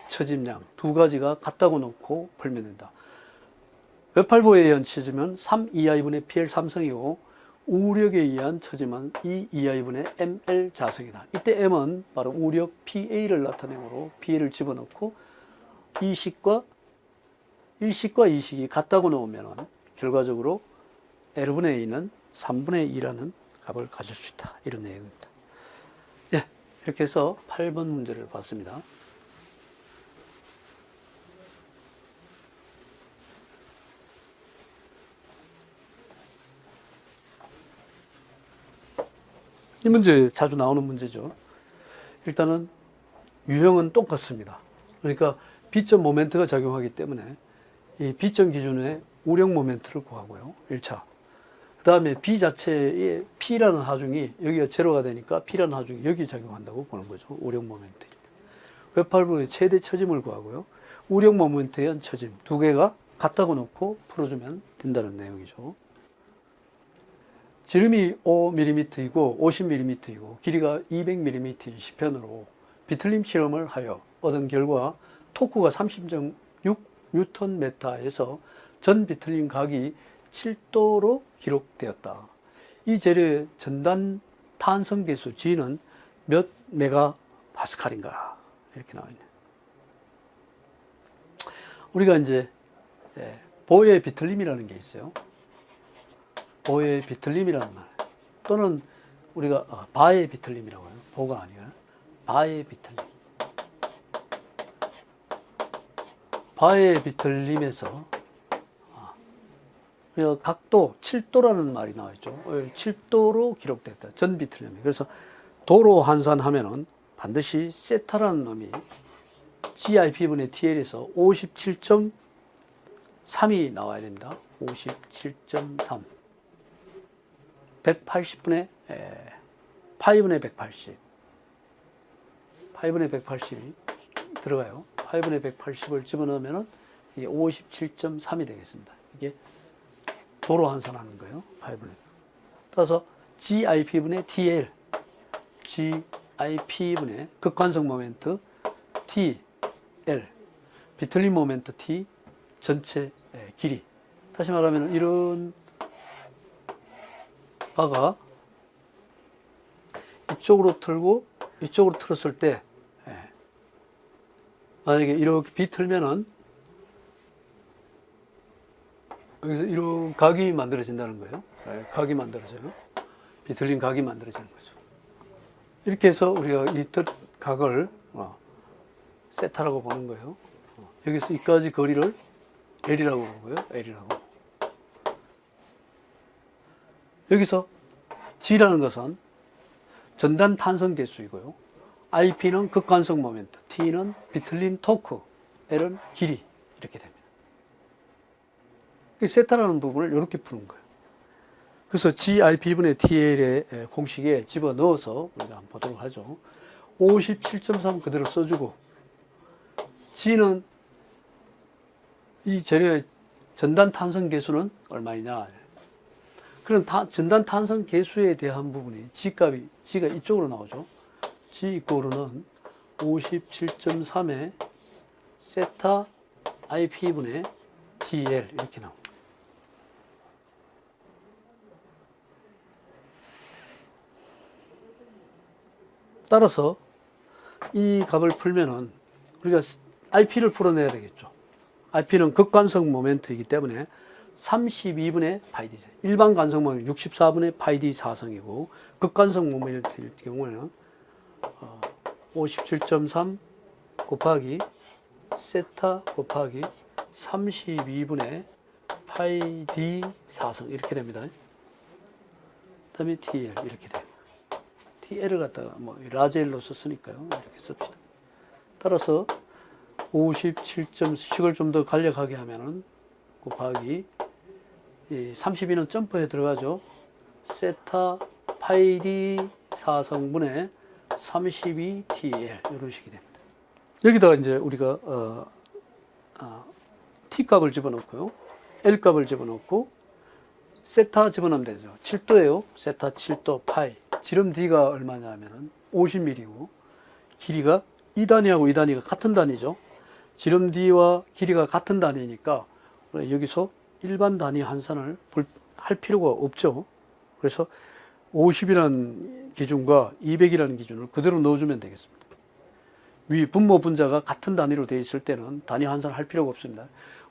처짐량 두 가지가 같다고 놓고 풀면 된다. 외팔보에 의한 처짐은 3 2i분의 PL 3성이고 우력에 의한 처짐은 2 2i분의 ML 자성이다. 이때 M은 바로 우력 PA를 나타내므로 PA를 집어넣고 이식과 1식과 2식이 같다고 놓으면 결과적으로 L분의 A는 3분의 2라는 값을 가질 수 있다. 이런 내용입니다. 예, 이렇게 해서 8번 문제를 봤습니다. 이 문제 자주 나오는 문제죠. 일단은 유형은 똑같습니다. 그러니까 B점 모멘트가 작용하기 때문에 이 B점 기준의 우력 모멘트를 구하고요. 1차. 그 다음에 B 자체의 P라는 하중이 여기가 제로가 되니까 P라는 하중이 여기 작용한다고 보는 거죠. 우력 모멘트. 외팔부의 최대 처짐을 구하고요. 우력 모멘트에 의한 처짐 두 개가 같다고 놓고 풀어주면 된다는 내용이죠. 지름이 5mm이고 50mm이고 길이가 200mm인 시편으로 비틀림 실험을 하여 얻은 결과 토크가 30.6Nm에서 전 비틀림 각이 7도로 기록되었다. 이 재료의 전단 탄성 계수 G는 몇 메가파스칼인가? 이렇게 나와 있네. 우리가 이제 보의 비틀림이라는 게 있어요. 보의 비틀림이라는 말, 또는 우리가 바의 비틀림이라고 해요. 보가 아니라 바의 비틀림. 바의 비틀림에서 각도 7도라는 말이 나와 있죠. 7도로 기록됐다. 전 비틀림이. 그래서 도로 환산하면은 반드시 세타라는 놈이 GIP분의 TL에서 57.3이 나와야 됩니다. 57.3. 180분의 파이분의 180. 파이분의 180이 들어가요. 파이분의 180을 집어넣으면 이게 57.3이 되겠습니다. 이게 도로 환산하는 거예요. 파이분의. 따라서 GIP분의 TL, GIP분의 극관성 모멘트 TL, 비틀림 모멘트 T, 전체 길이. 다시 말하면 이런 바가 이쪽으로 틀고 이쪽으로 틀었을 때 만약에 이렇게 비틀면은 여기서 이런 각이 만들어진다는 거예요. 각이 만들어져요. 비틀린 각이 만들어지는 거죠. 이렇게 해서 우리가 이 각을 세타라고 보는 거예요. 여기서 이까지 거리를 L이라고 보고요. L이라고. 여기서 G라는 것은 전단 탄성 개수이고요. IP는 극관성 모멘트, T는 비틀림 토크, L은 길이 이렇게 됩니다. 세타라는 부분을 이렇게 푸는 거예요. 그래서 GIP분의 TL의 공식에 집어넣어서 우리가 한번 보도록 하죠. 57.3 그대로 써주고 G는 이 재료의 전단 탄성 개수는 얼마이냐. 그럼 전단 탄성 개수에 대한 부분이 G가 이쪽으로 나오죠. G 이꼴은 57.3의 세타 IP분의 TL 이렇게 나옵니다. 따라서 이 값을 풀면은 우리가 IP를 풀어내야 되겠죠. IP는 극관성 모멘트이기 때문에 32분의 파이 D. 일반 관성 모멘트 64분의 파이 D 4성이고 극관성 모멘트일 경우에는 57.3 곱하기 세타 곱하기 32분의 파이 D 4성 이렇게 됩니다. 그다음에 TL 이렇게 돼요. TL을 갖다가 라젤로 썼으니까요. 이렇게 씁시다. 따라서 57.식을 좀 더 간략하게 하면은 곱하기 32는 점프에 들어가죠. 세타 파이 D 4성분의 32TL 이런 식이 됩니다. 여기다가 이제 우리가 T 값을 집어넣고요. L 값을 집어넣고 세타 집어넣으면 되죠. 7도예요. 세타 7도 파이. 지름 D가 얼마냐 하면은 50mm고 길이가 이 단위하고 이 단위가 같은 단위죠. 지름 D와 길이가 같은 단위니까 여기서 일반 단위 환산을 할 필요가 없죠. 그래서 50이라는 기준과 200이라는 기준을 그대로 넣어주면 되겠습니다. 위 분모 분자가 같은 단위로 되어 있을 때는 단위 환산을 할 필요가 없습니다.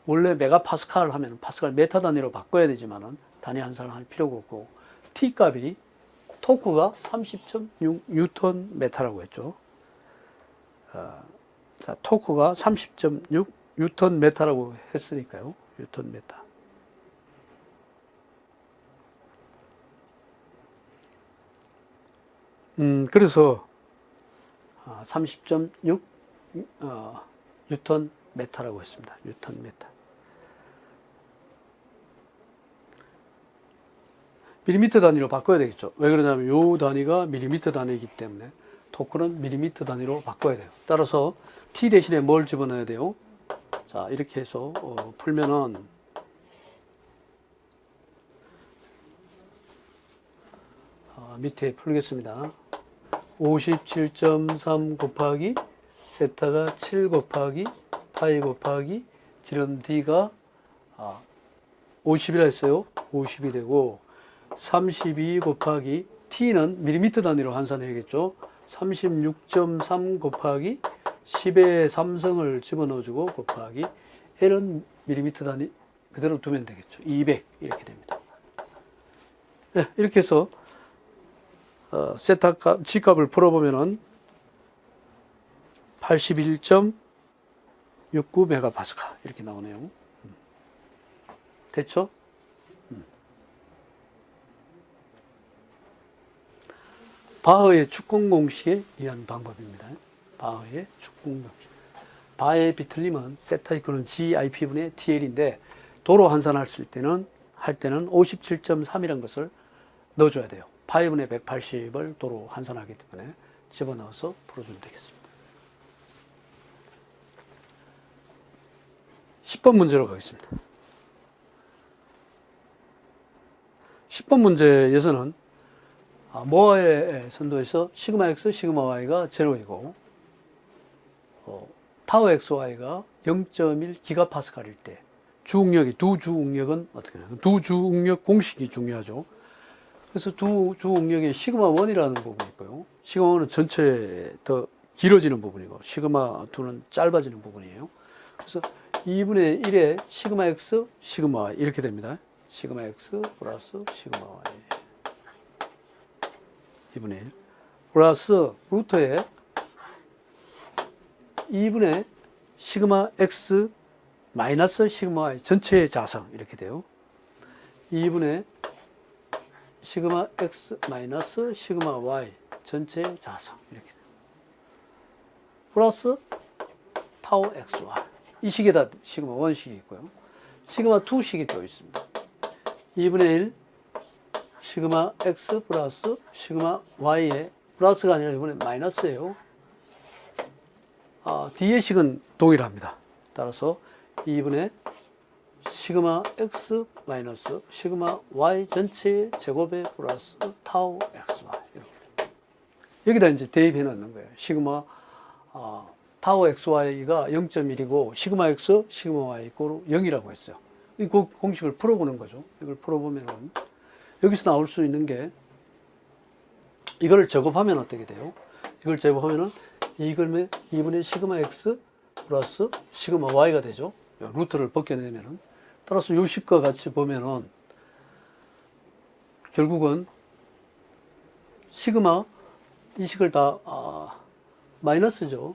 원래 메가파스칼 하면 파스칼 메타 단위로 바꿔야 되지만은 단위 환산을 할 필요가 없고 T 값이 토크가 30.6 뉴턴 메타라고 했죠. 자, 토크가 30.6 뉴턴 메타라고 했으니까요. 뉴턴 메타. 그래서 30.6 뉴턴 메타라고 했습니다. 뉴턴 메타. 밀리미터 단위로 바꿔야 되겠죠. 왜 그러냐면 요 단위가 밀리미터 단위이기 때문에 토크는 밀리미터 단위로 바꿔야 돼요. 따라서 T 대신에 뭘 집어넣어야 돼요? 자, 이렇게 해서 풀면은 밑에 풀겠습니다. 57.3 곱하기 세타가 7 곱하기 파이 곱하기 지름 D가 50이라 했어요. 50이 되고 32 곱하기 T는 밀리미터 단위로 환산해야겠죠. 36.3 곱하기 10의 3성을 집어넣어주고 곱하기 L은 밀리미터 단위 그대로 두면 되겠죠. 200 이렇게 됩니다. 네, 이렇게 해서 세타 값, G 값을 풀어보면은 81.69 메가파스칼 이렇게 나오네요. 됐죠? 바흐의 축공 공식에 의한 방법입니다. 바흐의 축공 공식. 바흐의 비틀림은 세타 이코는 GIP분의 TL인데 도로 환산할 때는 57.3이라는 것을 넣어줘야 돼요. 파이분의 180을 도로 환산하기 때문에 집어넣어서 풀어주면 되겠습니다. 10번 문제로 가겠습니다. 10번 문제에서는 모아의 선도에서 시그마 x, 시그마 y가 제로이고 타워 xy가 0.1 기가파스칼일 때 주응력이 두 주응력은 어떻게 되나요? 두 주응력 공식이 중요하죠. 그래서 두 주응력이 시그마 1이라는 부분이 있고요. 시그마 1은 전체 더 길어지는 부분이고 시그마 2는 짧아지는 부분이에요. 그래서 2분의 1의 시그마 x, 시그마 y 이렇게 됩니다. 시그마 x 플러스 시그마 y 2분의 1 플러스 루트에 2분의 시그마 x 마이너스 시그마 y 전체의 자성 이렇게 돼요. 2분의 시그마 x 마이너스 시그마 y 전체의 자성 이렇게 돼요. 플러스 타우 xy 이 식에 다 시그마 1식이 있고요. 시그마 2식이 또 있습니다. 2분의 1 시그마 x 플러스 시그마 y의 플러스가 아니라 이번에 마이너스예요. D의 식은 동일합니다. 따라서 2분의 시그마 x 마이너스 시그마 y 전체의 제곱의 플러스 타우 xy 이렇게 여기다 이제 대입해 넣는 거예요. 시그마 타우 xy가 0.1이고 시그마 x 시그마 y 이꼴 0이라고 했어요. 이 공식을 풀어보는 거죠. 이걸 풀어보면은 여기서 나올 수 있는 게 이거를 제곱하면 어떻게 돼요? 이걸 제곱하면은 2분의 시그마 x 플러스 시그마 y가 되죠. 루트를 벗겨내면은 따라서 요 식과 같이 보면은 결국은 시그마 이 식을 다 마이너스죠.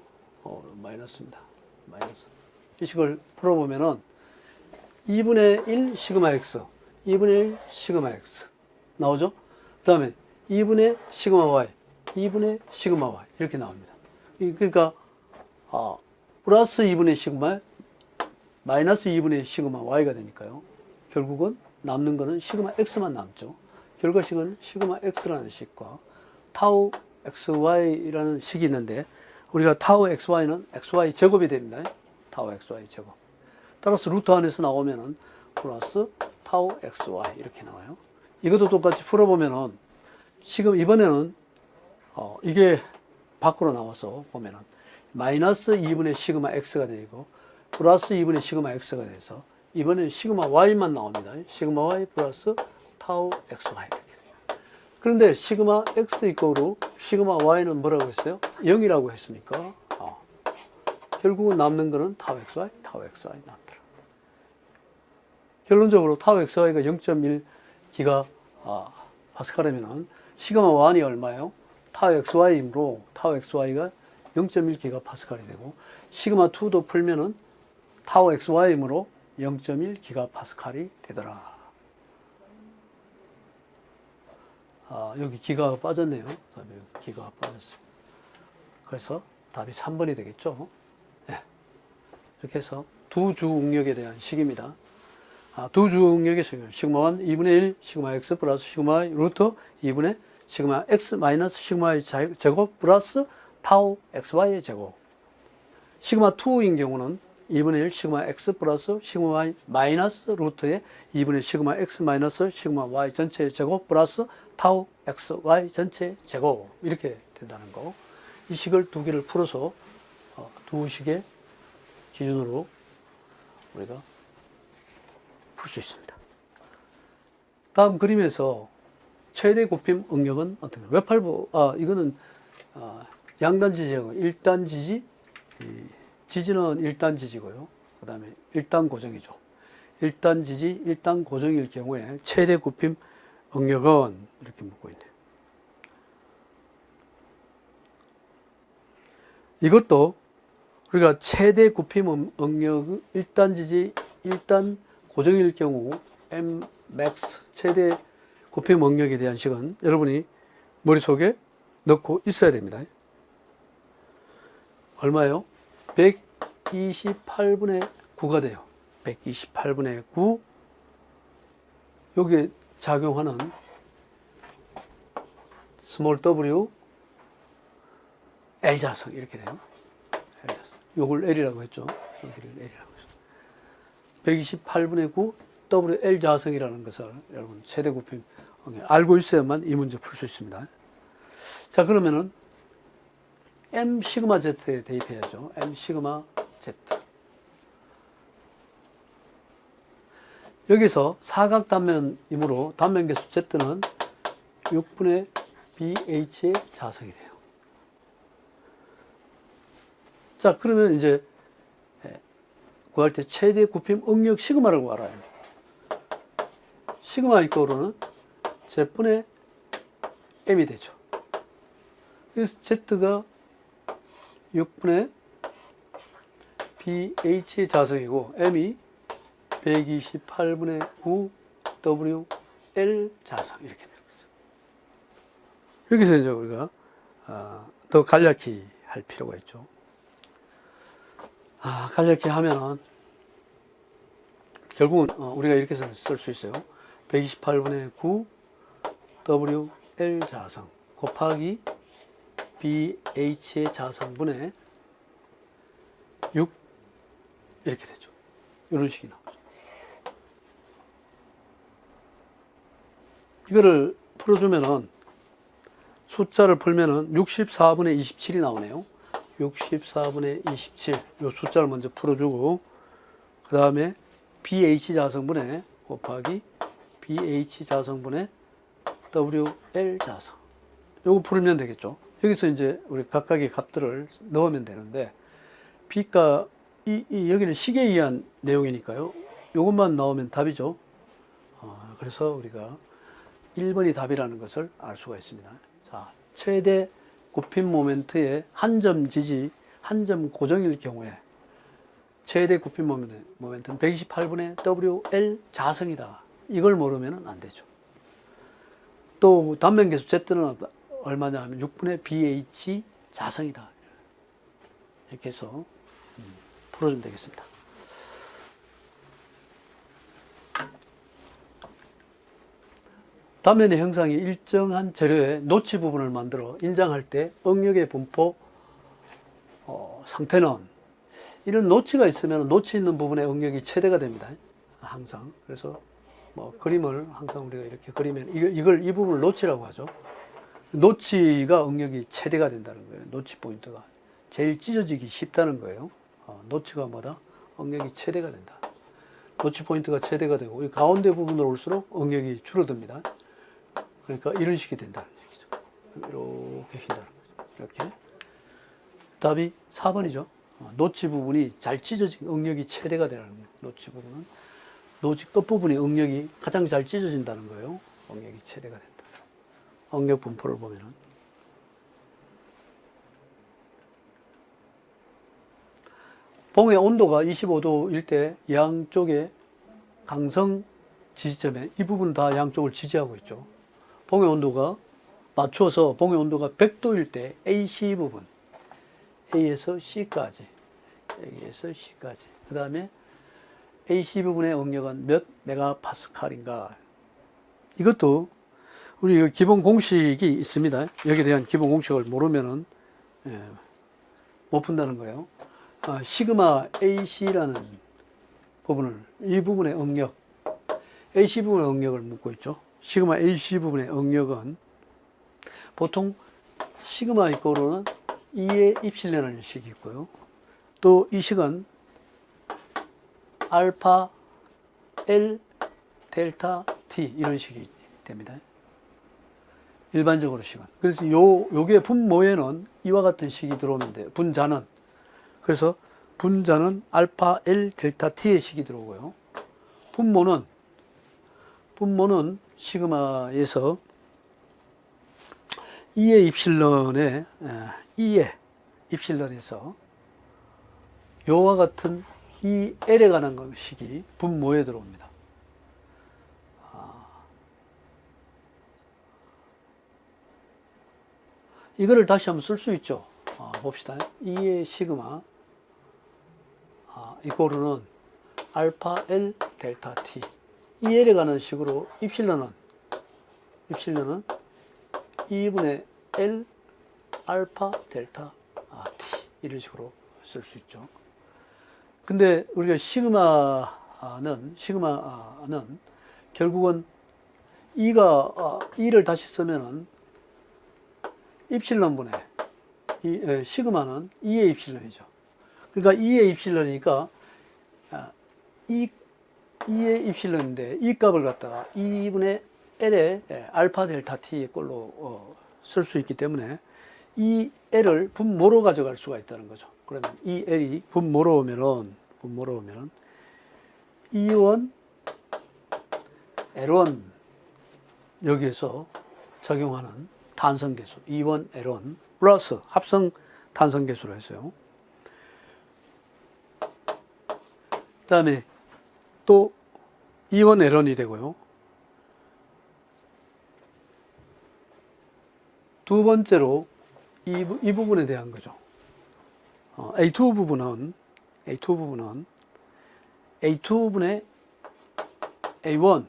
마이너스입니다. 마이너스. 이 식을 풀어보면은 2분의 1 시그마 x 2분의 1 시그마 x 나오죠? 그 다음에 2분의 시그마 y 2분의 시그마 y 이렇게 나옵니다. 그러니까 플러스 2분의 시그마 마이너스 2분의 시그마 y가 되니까요. 결국은 남는 거는 시그마 x만 남죠. 결과식은 시그마 x라는 식과 타우 xy라는 식이 있는데 우리가 타우 xy는 xy 제곱이 됩니다. 타우 xy 제곱. 따라서 루트 안에서 나오면은 플러스 타우 xy 이렇게 나와요. 이것도 똑같이 풀어보면은 지금 이번에는 이게 밖으로 나와서 보면은 마이너스 2분의 시그마 x가 되고 플러스 2분의 시그마 x가 돼서 이번에는 시그마 y만 나옵니다. 시그마 y 플러스 타우 xy 이렇게 돼요. 그런데 시그마 x 이거로 시그마 y는 뭐라고 했어요? 0이라고 했으니까 결국은 남는 거는 타우 xy 남더라. 결론적으로 타우 xy가 0.1 기가 파스칼이면은 시그마 1이 얼마예요? 타우 xy이므로 타우 xy가 0.1 기가 파스칼이 되고 시그마 2도 풀면은 타우 xy이므로 0.1 기가 파스칼이 되더라. 여기 기가가 빠졌네요. 여기 기가가 빠졌어요. 그래서 답이 3번이 되겠죠. 네. 이렇게 해서 두 주응력에 대한 식입니다. 두 주응력의 식은 시그마 1 2분의 1 시그마 x 플러스 시그마 y 루트 2분의 시그마 x 마이너스 시그마 y 제곱 플러스 타우 xy의 제곱. 시그마 2인 경우는 2분의 1 시그마 x 플러스 시그마 y 마이너스 루트의 2분의 시그마 x 마이너스 시그마 y 전체의 제곱 플러스 타우 xy 전체의 제곱 이렇게 된다는 거. 이 식을 두 개를 풀어서 두 식의 기준으로 우리가 풀 수 있습니다. 다음 그림에서 최대 곱힘 응력은 어떻게? 외팔부 이거는 양단 지지하고 1단 지지, 지지는 1단 지지고요. 그 다음에 1단 고정이죠. 1단 지지, 1단 고정일 경우에 최대 굽힘 응력은 이렇게 묻고 있네요. 이것도 우리가 최대 굽힘 응력 1단 지지, 1단 고정일 경우 Mmax 최대 굽힘 응력에 대한 식은 여러분이 머릿속에 넣고 있어야 됩니다. 얼마예요? 128분의 9가 돼요. 128분의 9. 여기에 작용하는 스몰 w L 자성 이렇게 돼요. L 자성. 요걸 L이라고 했죠. 여기를 L이라고 했죠. 128분의 9 WL 자성이라는 것을 여러분 최대 곱힘 알고 있어야만 이 문제 풀 수 있습니다. 자, 그러면은 M 시그마 Z에 대입해야죠. M 시그마 Z. 여기서 사각 단면이므로 단면계수 Z는 6분의 BH의 자성이 돼요. 자, 그러면 이제 구할 때 최대 굽힘 응력 시그마를 구하라. 시그마 이거로는 Z분의 M이 되죠. 그래서 Z가 6분의 BH의 자성이고 M이 128분의 9 WL 자성 이렇게 되는 거죠. 여기서 이제 우리가 더 간략히 할 필요가 있죠. 간략히 하면은 결국은 우리가 이렇게 쓸 수 있어요. 128분의 9 WL 자성 곱하기 BH의 자성분의 6 이렇게 되죠. 이런 식이 나오죠. 이거를 풀어주면은 숫자를 풀면은 64분의 27이 나오네요. 64분의 27. 이 숫자를 먼저 풀어주고 그 다음에 BH 자성분의 곱하기 BH 자성분의 WL 자성. 요거 풀면 되겠죠. 여기서 이제 우리 각각의 값들을 넣으면 되는데 B가 여기는 식에 의한 내용이니까요. 요것만 나오면 답이죠. 그래서 우리가 1번이 답이라는 것을 알 수가 있습니다. 자, 최대 굽힘 모멘트의 한 점 지지, 한 점 고정일 경우에 최대 굽힘 모멘트는 128분의 WL 자성이다. 이걸 모르면 안 되죠. 또 단면계수 Z는 얼마냐 하면 6분의 BH 자성이다. 이렇게 해서 풀어주면 되겠습니다. 단면의 형상이 일정한 재료의 노치 부분을 만들어 인장할 때 응력의 분포 상태는 이런 노치가 있으면 노치 있는 부분의 응력이 최대가 됩니다. 항상. 그래서 뭐 그림을 항상 우리가 이렇게 그리면 이 부분을 노치라고 하죠. 노치가 응력이 최대가 된다는 거예요. 노치 포인트가 제일 찢어지기 쉽다는 거예요. 노치가 뭐다? 응력이 최대가 된다. 노치 포인트가 최대가 되고 이 가운데 부분으로 올수록 응력이 줄어듭니다. 그러니까 이런 식이 된다는 얘기죠. 이렇게 휜다는 거죠. 이렇게. 답이 4번이죠. 노치 부분이 잘 찢어진 응력이 최대가 되는 거예요. 노치 부분은 노치 끝부분이 응력이 가장 잘 찢어진다는 거예요. 응력이 최대가 된다. 응력 분포를 보면은 봉의 온도가 25도일 때 양쪽의 강성 지지점에 이 부분은 다 양쪽을 지지하고 있죠. 봉의 온도가 맞춰서 봉의 온도가 100도일 때 AC 부분 A에서 C까지 A에서 C까지 그 다음에 AC 부분의 응력은 몇 메가파스칼인가. 이것도 우리 기본 공식이 있습니다. 여기에 대한 기본 공식을 모르면은 못 푼다는 거예요. 시그마 AC라는 부분을 이 부분의 응력 AC 부분의 응력을 묻고 있죠. 시그마 AC 부분의 응력은 보통 시그마 이꼬르는 2의 입실련하는 식이 있고요. 또 이 식은 알파 L 델타 T 이런 식이 됩니다. 일반적으로 식은. 그래서 요게 분모에는 이와 같은 식이 들어오면 돼요. 분자는. 그래서 분자는 알파 L 델타 T의 식이 들어오고요. 분모는 시그마에서 2의 입실런에 2의 입실런에서 요와 같은 이 L에 관한 식이 분모에 들어옵니다. 이거를 다시 한번 쓸 수 있죠. 봅시다. 2의 시그마 이거는 알파 L 델타 T 이 L에 관한 식으로 입실런은 2분의 L 알파 델타 T 이런 식으로 쓸 수 있죠. 근데 우리가 시그마는 결국은 E를 다시 쓰면은 입실런분의 시그마는 2의 입실런이죠. 그러니까 2의 입실런이니까 2의 입실런인데 이 값을 갖다가 2분의 L의 알파 델타 T의 꼴로 쓸 수 있기 때문에 이 L을 분모로 가져갈 수가 있다는 거죠. 그러면 이 L이 분모로 오면은 2원 L1 여기에서 적용하는 탄성계수 2원 L1 플러스 합성 탄성계수로 했어요. 그 다음에 또 2원 L1이 되고요. 두 번째로 이 부분에 대한 거죠. A2 부분은 A2분의 A1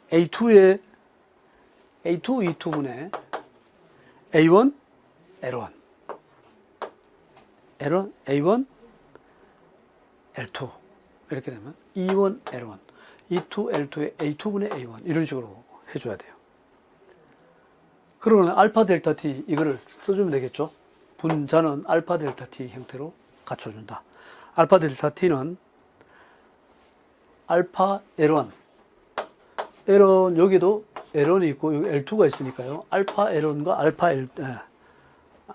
A2의 A2 E2분의 A1 L1 A1 L2 이렇게 되면 E1 L1 E2 L2의 A2분의 A1 이런 식으로 해줘야 돼요. 그러면 알파 델타 T 이거를 써주면 되겠죠. 분자는 알파 델타 T 형태로 갖춰준다. 알파 델타 T는 알파 L1 여기도 L1이 있고 여기 L2가 있으니까요. 알파 L1과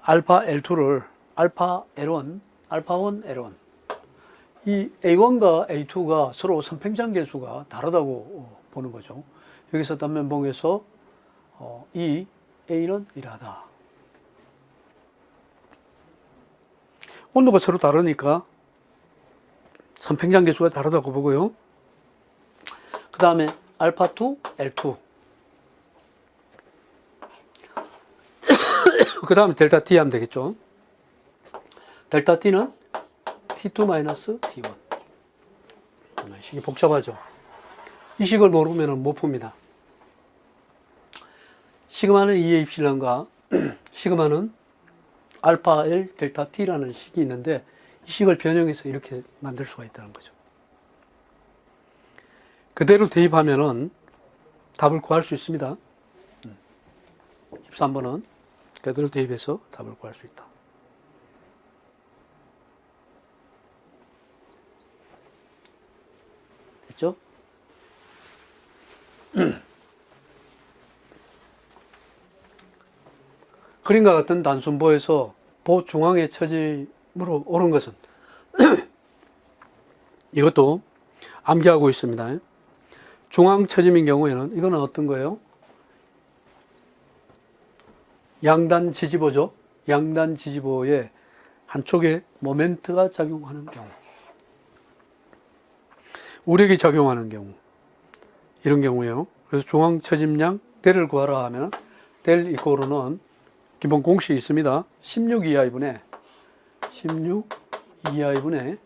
알파 L2를 알파 L1 L1 이 A1과 A2가 서로 선팽장 계수가 다르다고 보는 거죠. 여기서 단면봉에서 이 A는 이러하다. 온도가 서로 다르니까 선팽장 계수가 다르다고 보고요. 그 다음에 알파2, L2 그 다음에 델타 T 하면 되겠죠. 델타 T는 T2-T1 식이 복잡하죠. 이 식을 모르면 못 풉니다. 시그마는 2의 입실론과 시그마는 알파 L 델타 T라는 식이 있는데 이 식을 변형해서 이렇게 만들 수가 있다는 거죠. 그대로 대입하면은 답을 구할 수 있습니다. 13번은 그대로 대입해서 답을 구할 수 있다. 됐죠? 그림과 같은 단순보에서 보 중앙의 처짐으로 오른 것은 이것도 암기하고 있습니다. 중앙 처짐인 경우에는 이거는 어떤 거예요? 양단 지지보죠. 양단 지지보의 한쪽에 모멘트가 작용하는 경우, 우력이 작용하는 경우, 이런 경우예요. 그래서 중앙 처짐량 델을 구하라 하면 델 이코르는 기본 공식이 있습니다. 16 2i분의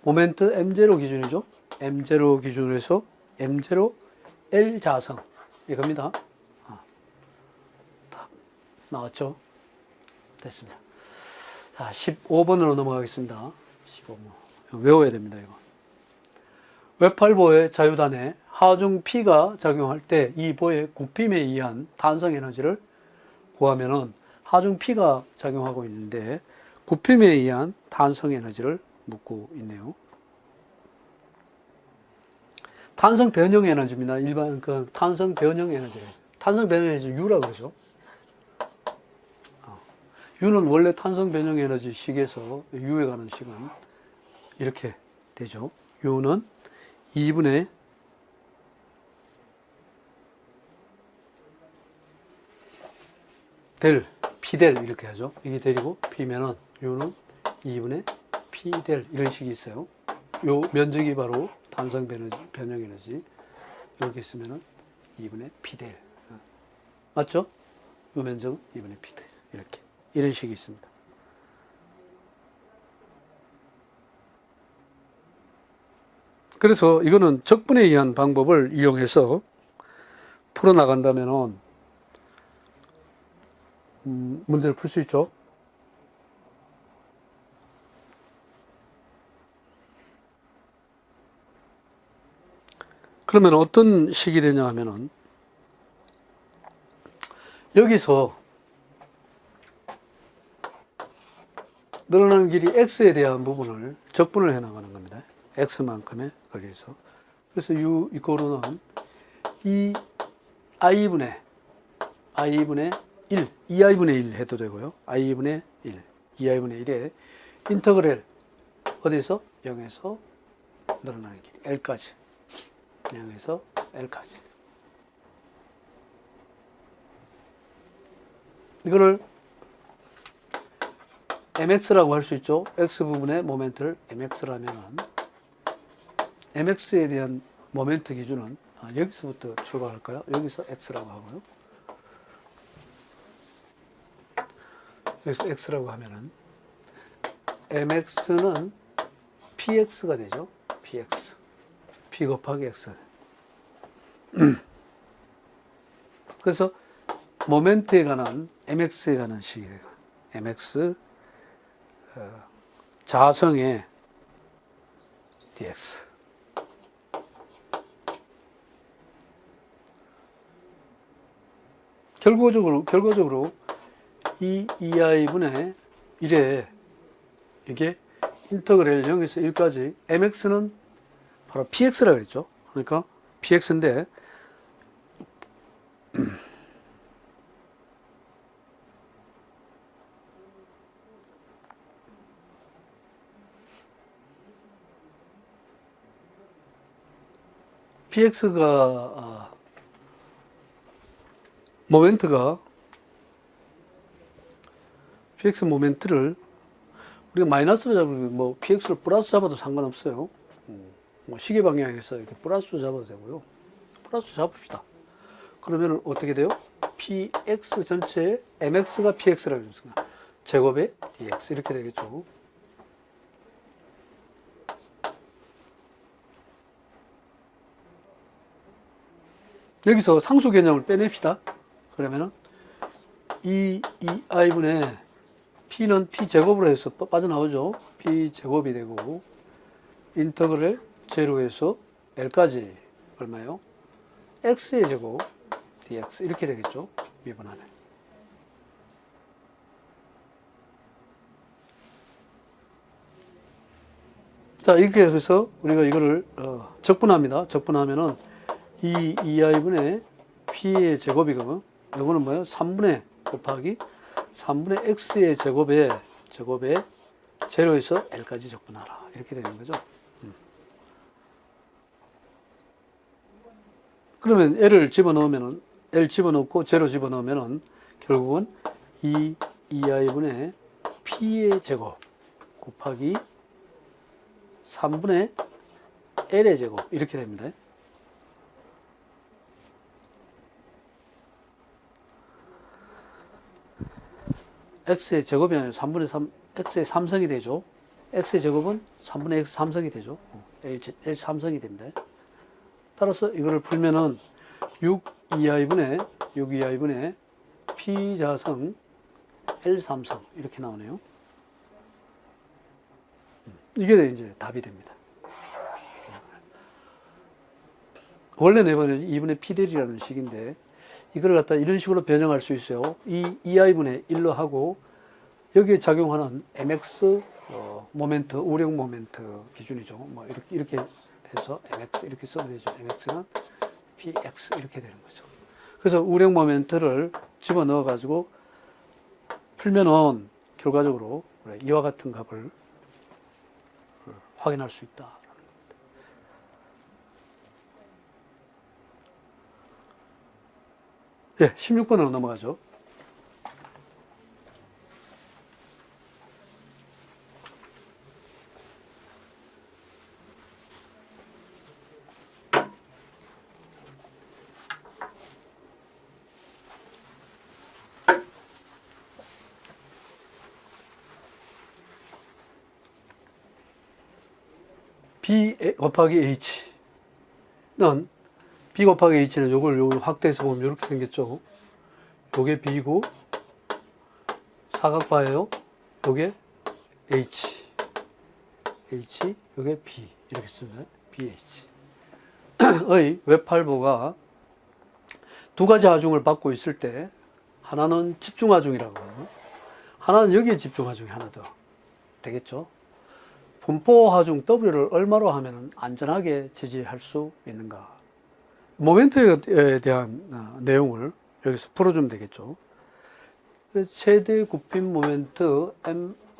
모멘트 M0 기준이죠. M0 기준으로 해서 M0 L 자성 이겁니다. 나왔죠? 됐습니다. 자, 15번으로 넘어가겠습니다. 15번. 외워야 됩니다, 이거. 외팔보의 자유단에 하중 P가 작용할 때 이 보의 굽힘에 의한 탄성 에너지를 구하면은 하중 P가 작용하고 있는데 굽힘에 의한 탄성 에너지를 묻고 있네요. 탄성 변형 에너지입니다. 일반 그 탄성 변형 에너지. 탄성 변형 에너지 U라고 그러죠. U는 원래 탄성 변형 에너지 식에서 U에 가는 식은 이렇게 되죠. U는 2분의 델, P델 이렇게 하죠. 이게 델이고 P면은 U는 2분의 P델 이런 식이 있어요. 요 면적이 바로 탄성 변형 에너지. 이렇게 있으면은 2분의 P델. 맞죠? 요 면적은 2분의 P델. 이렇게. 이런 식이 있습니다. 그래서 이거는 적분에 의한 방법을 이용해서 풀어나간다면 문제를 풀 수 있죠. 그러면 어떤 식이 되냐 하면은 여기서 늘어나는 길이 x에 대한 부분을 적분을 해 나가는 겁니다. x만큼의 거리에서. 그래서 u 이코르는 이 i분의 1, 2i분의 1 해도 되고요. i분의 1, 2i분의 1에 인터그렐 어디서? 0에서 늘어나는 길 l까지. 0에서 l까지. 이거를 mx라고 할 수 있죠. x 부분의 모멘트를 mx라면은 mx에 대한 모멘트 기준은 여기서부터 출발할까요? 여기서 x라고 하고요. 여기서 x라고 하면은 mx는 px가 되죠. px. p 곱하기 x. 그래서 모멘트에 관한 mx에 관한 식이 되고 mx 자성의 dx. 결과적으로 이 2i분의 1에 이게 인터그렐 0에서 1까지 mx는 바로 px라고 그랬죠. 그러니까 px인데 px가 모멘트가 px 모멘트를 우리가 마이너스로 잡으면 뭐 px를 플러스 잡아도 상관없어요. 뭐 시계 방향에서 이렇게 플러스 잡아도 되고요. 플러스 잡읍시다. 그러면 어떻게 돼요? px 전체에 mx가 px라고 했습니다. 제곱에 dx 이렇게 되겠죠. 여기서 상수 개념을 빼냅시다. 그러면은 이 i분의 p는 p제곱으로 해서 빠져나오죠. p제곱이 되고 인터그렐 제로에서 L까지 얼마예요? X의 제곱 dx 이렇게 되겠죠. 미분하네. 자, 이렇게 해서 우리가 이거를 적분합니다. 적분하면은 이 2i분의 p의 제곱이거든. 이거는 뭐예요? 3분의 곱하기 3분의 x의 제곱에 제로에서 l까지 적분하라. 이렇게 되는 거죠. 그러면 l을 집어넣으면은 l 집어넣고 제로 집어넣으면은 결국은 이 2i분의 p의 제곱 곱하기 3분의 l의 제곱 이렇게 됩니다. x의 제곱이 아니라 3분의 3, x의 3성이 되죠. x의 제곱은 3분의 x 3성이 되죠. l 3성이 됩니다. 따라서 이거를 풀면은 6이하이분의 p자성 l 3성 이렇게 나오네요. 이게 이제 답이 됩니다. 원래 내번은 2분의 p 대리라는 식인데 이걸 갖다 이런 식으로 변형할 수 있어요. 이 2i분의 1로 하고 여기에 작용하는 mx 모멘트, 우력 모멘트 기준이죠. 뭐 이렇게 해서 mx 이렇게 써도 되죠. mx는 px 이렇게 되는 거죠. 그래서 우력 모멘트를 집어넣어 가지고 풀면은 결과적으로 이와 같은 값을 확인할 수 있다. 예, 16번으로 넘어가죠. B 곱하기 H는 B 곱하기 H는 요걸 확대해서 보면 이렇게 생겼죠. 요게 B고 사각바예요. 요게 H, 요게 B 이렇게 씁니다. BH의 외팔보가 두 가지 하중을 받고 있을 때 하나는 집중하중이라고 하고 하나는 여기에 집중하중이 하나 더 되겠죠. 분포하중 W를 얼마로 하면 안전하게 제지할 수 있는가. 모멘트에 대한 내용을 여기서 풀어주면 되겠죠. 최대 굽힘 모멘트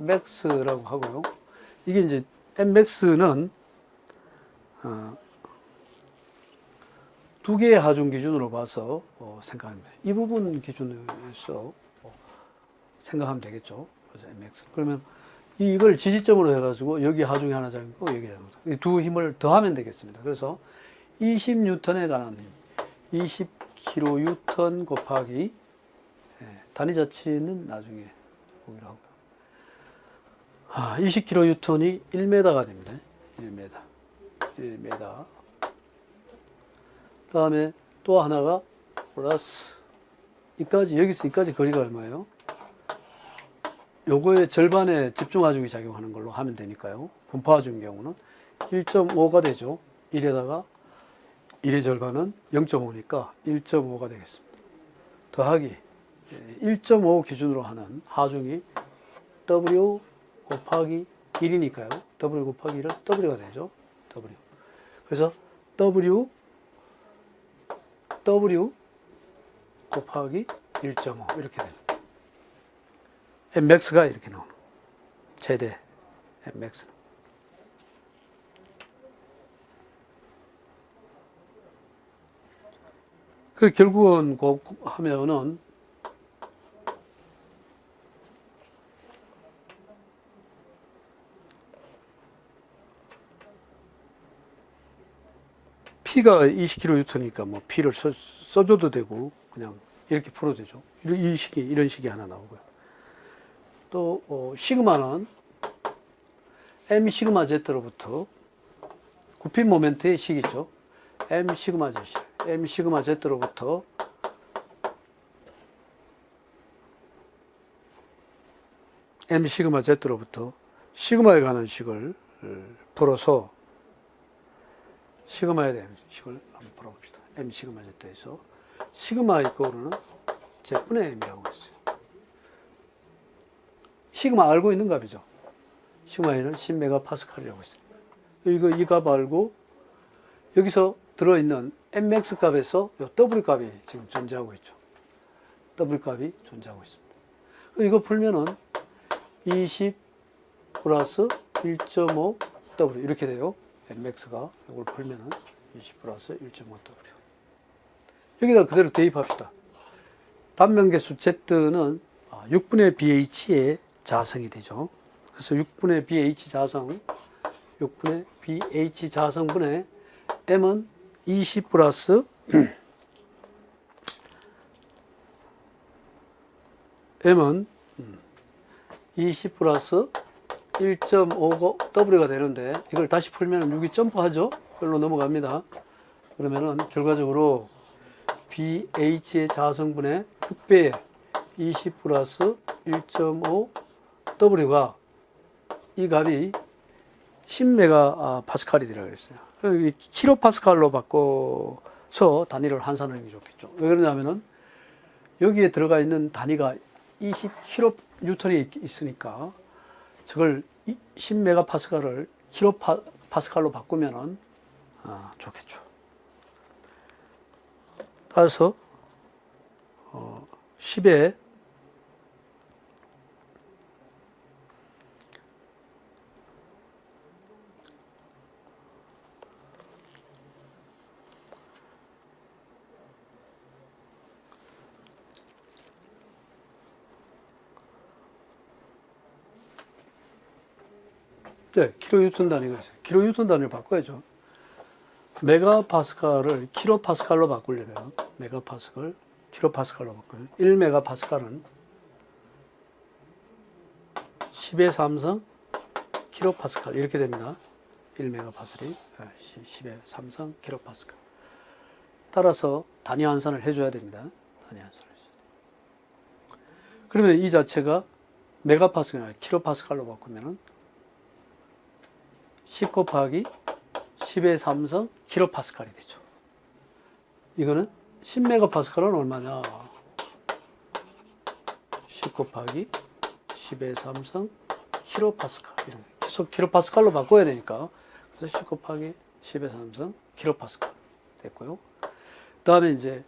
Mmax라고 하고요. 이게 이제 Mmax는 두 개의 하중 기준으로 봐서 생각합니다. 이 부분 기준에서 생각하면 되겠죠. 그래서 Mmax. 그러면 이걸 지지점으로 해가지고 여기 하중이 하나 잡고 여기 하나 이 두 힘을 더하면 되겠습니다. 그래서 20N에 관한 힘, 20kN 곱하기 단위 자체는 나중에 보기로 하고요. 20kN이 1m가 됩니다. 1m. 그 다음에 또 하나가 플러스 여기서 이까지 거리가 얼마예요? 요거의 절반의 집중하중이 작용하는 걸로 하면 되니까요. 분포하중의 경우는 1.5가 되죠. 1에다가 1의 절반은 0.5니까 1.5가 되겠습니다. 더하기 1.5 기준으로 하는 하중이 W 곱하기 1이니까요. W 곱하기 1은 W가 되죠. W. 그래서 W 곱하기 1.5 이렇게 됩니다. Mmax가 이렇게 나오는 최대 Mmax는. 그 결국은 하면은 P가 20kN니까 뭐 P를 써줘도 되고 그냥 이렇게 풀어도 되죠. 이런 식이 하나 나오고요. 또 시그마는 M 시그마 Z로부터 굽힘 모멘트의 식이죠. M 시그마 Z로부터 M 시그마 Z로부터 시그마에 관한 식을 풀어서 시그마에 대한 식을 한번 풀어봅시다. M 시그마 Z에서 시그마 이거는 Z분의 M이라고 했어요. 시그마 알고 있는 값이죠. 시그마 E는 10메가파스칼이라고 했습니다. 이 값 알고 여기서 들어있는 Mmax 값에서 이 W 값이 지금 존재하고 있죠. W 값이 존재하고 있습니다. 이거 풀면은 20 플러스 1.5 W 이렇게 돼요. Mmax가 이걸 풀면은 20 플러스 1.5 W. 여기다 그대로 대입합시다. 단면계수 Z는 6분의 BH의 자성이 되죠. 그래서 6분의 BH 자성, 6분의 BH 자성분의 M은 20 플러스 M은 20 플러스 1.5 W가 되는데 이걸 다시 풀면 6이 점프하죠. 별로 넘어갑니다. 그러면은 결과적으로 BH의 자성분의 6배의 20 플러스 1.5 W가 이 값이 10메가파스칼이 되라고 했어요. 킬로파스칼로 바꿔서 단위를 환산하는 게 좋겠죠. 왜 그러냐면은 여기에 들어가 있는 단위가 20kN이 있으니까 저걸 10메가파스칼을 킬로파스칼로 바꾸면은 좋겠죠. 따라서 10에 네, 킬로뉴턴 단위가 있어요. 킬로뉴턴 단위를 바꿔야죠. 메가파스칼을 킬로파스칼로 바꾸려면 메가파스칼 킬로파스칼로 바꾸면 1메가파스칼은 10의 3성 킬로파스칼 이렇게 됩니다. 1메가파스칼이 10의 3성 킬로파스칼. 따라서 단위 환산을 해줘야 됩니다. 단위 환산을 해줘야 돼요. 그러면 이 자체가 메가파스칼 킬로파스칼로 바꾸면은 10 곱하기 10의 3성 킬로파스칼이 되죠. 이거는 10메가파스칼은 얼마냐? 10 곱하기 10의 3성 킬로파스칼. 계속 킬로파스칼로 바꿔야 되니까. 그래서 10 곱하기 10의 3성 킬로파스칼 됐고요. 그 다음에 이제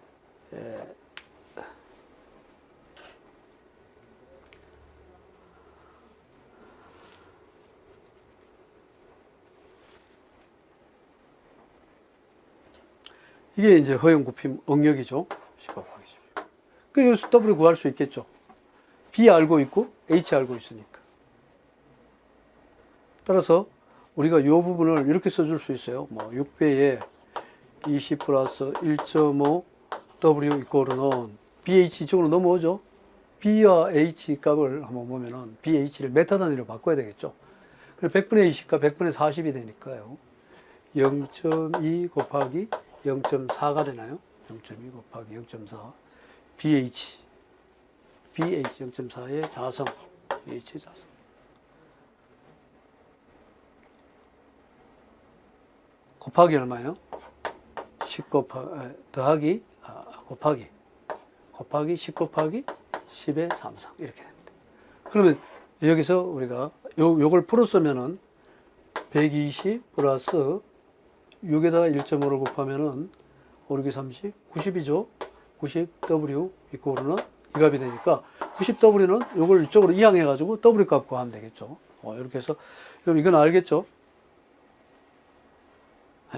이게 이제 허용 굽힘 응력이죠. 10 곱하기 10. 그래서 W 구할 수 있겠죠. B 알고 있고 H 알고 있으니까. 따라서 우리가 이 부분을 이렇게 써줄 수 있어요. 뭐 6배에 20 플러스 1.5 W 이꼴은 BH 쪽으로 넘어오죠. B와 H 값을 한번 보면은 BH를 메타 단위로 바꿔야 되겠죠. 100분의 20과 100분의 40이 되니까요. 0.2 곱하기 0.4가 되나요? 0.2 곱하기 0.4 BH 0.4의 자성 BH 자성 곱하기 얼마예요? 10 곱하기 곱하기 10 곱하기 10의 3성 이렇게 됩니다. 그러면 여기서 우리가 요걸 풀었으면은 120 플러스 6에다가 1.5를 곱하면은 5, 6, 30, 90이죠. 90W 이꼴은 이 값이 되니까 90W는 요걸 이쪽으로 이항해가지고 W 값 구하면 되겠죠. 이렇게 해서 그럼 이건 알겠죠?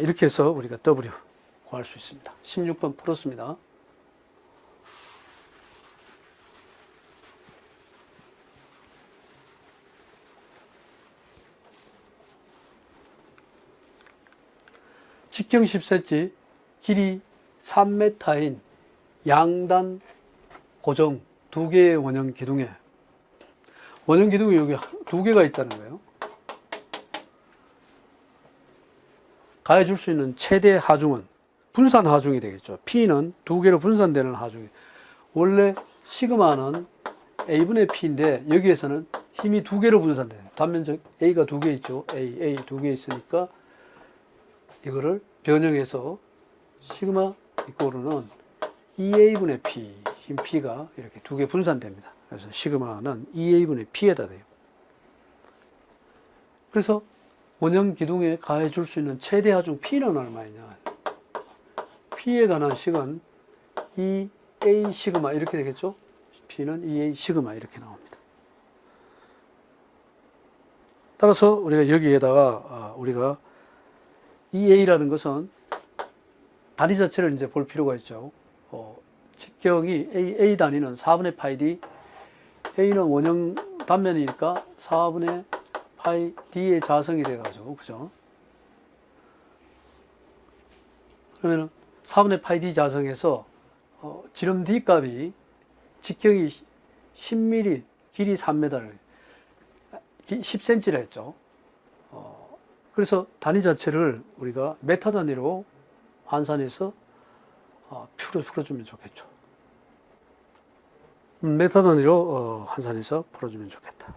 이렇게 해서 우리가 W 구할 수 있습니다. 16번 풀었습니다. 직경 10cm, 길이 3m인 양단 고정 2개의 원형 기둥에 원형 기둥이 여기 2개가 있다는 거예요. 가해줄 수 있는 최대 하중은 분산 하중이 되겠죠. P는 2개로 분산되는 하중이. 원래 시그마는 A분의 P인데 여기에서는 힘이 2개로 분산돼요. 단면적 A가 2개 있죠. A 2개 있으니까 이거를 변형해서 시그마 이꼬르는 2a분의 p, 흰 p가 이렇게 두 개 분산됩니다. 그래서 시그마는 2a분의 p에다 돼요. 그래서 원형 기둥에 가해 줄 수 있는 최대 하중 p는 얼마이냐? p에 관한 식은 2a 시그마 이렇게 되겠죠? p는 2a 시그마 이렇게 나옵니다. 따라서 우리가 여기에다가 우리가 2a라는 것은 단위 자체를 이제 볼 필요가 있죠. 직경이 a 단위는 4분의 파이 d, a는 원형 단면이니까 4분의 파이 d의 자성이 돼가지고, 그죠? 그러면은 4분의 파이 d 자성에서 지름 d 값이 직경이 10mm, 길이 3m를 10cm를 했죠. 그래서 단위 자체를 우리가 메타 단위로 환산해서 풀어주면 좋겠죠. 메타 단위로 환산해서 풀어주면 좋겠다.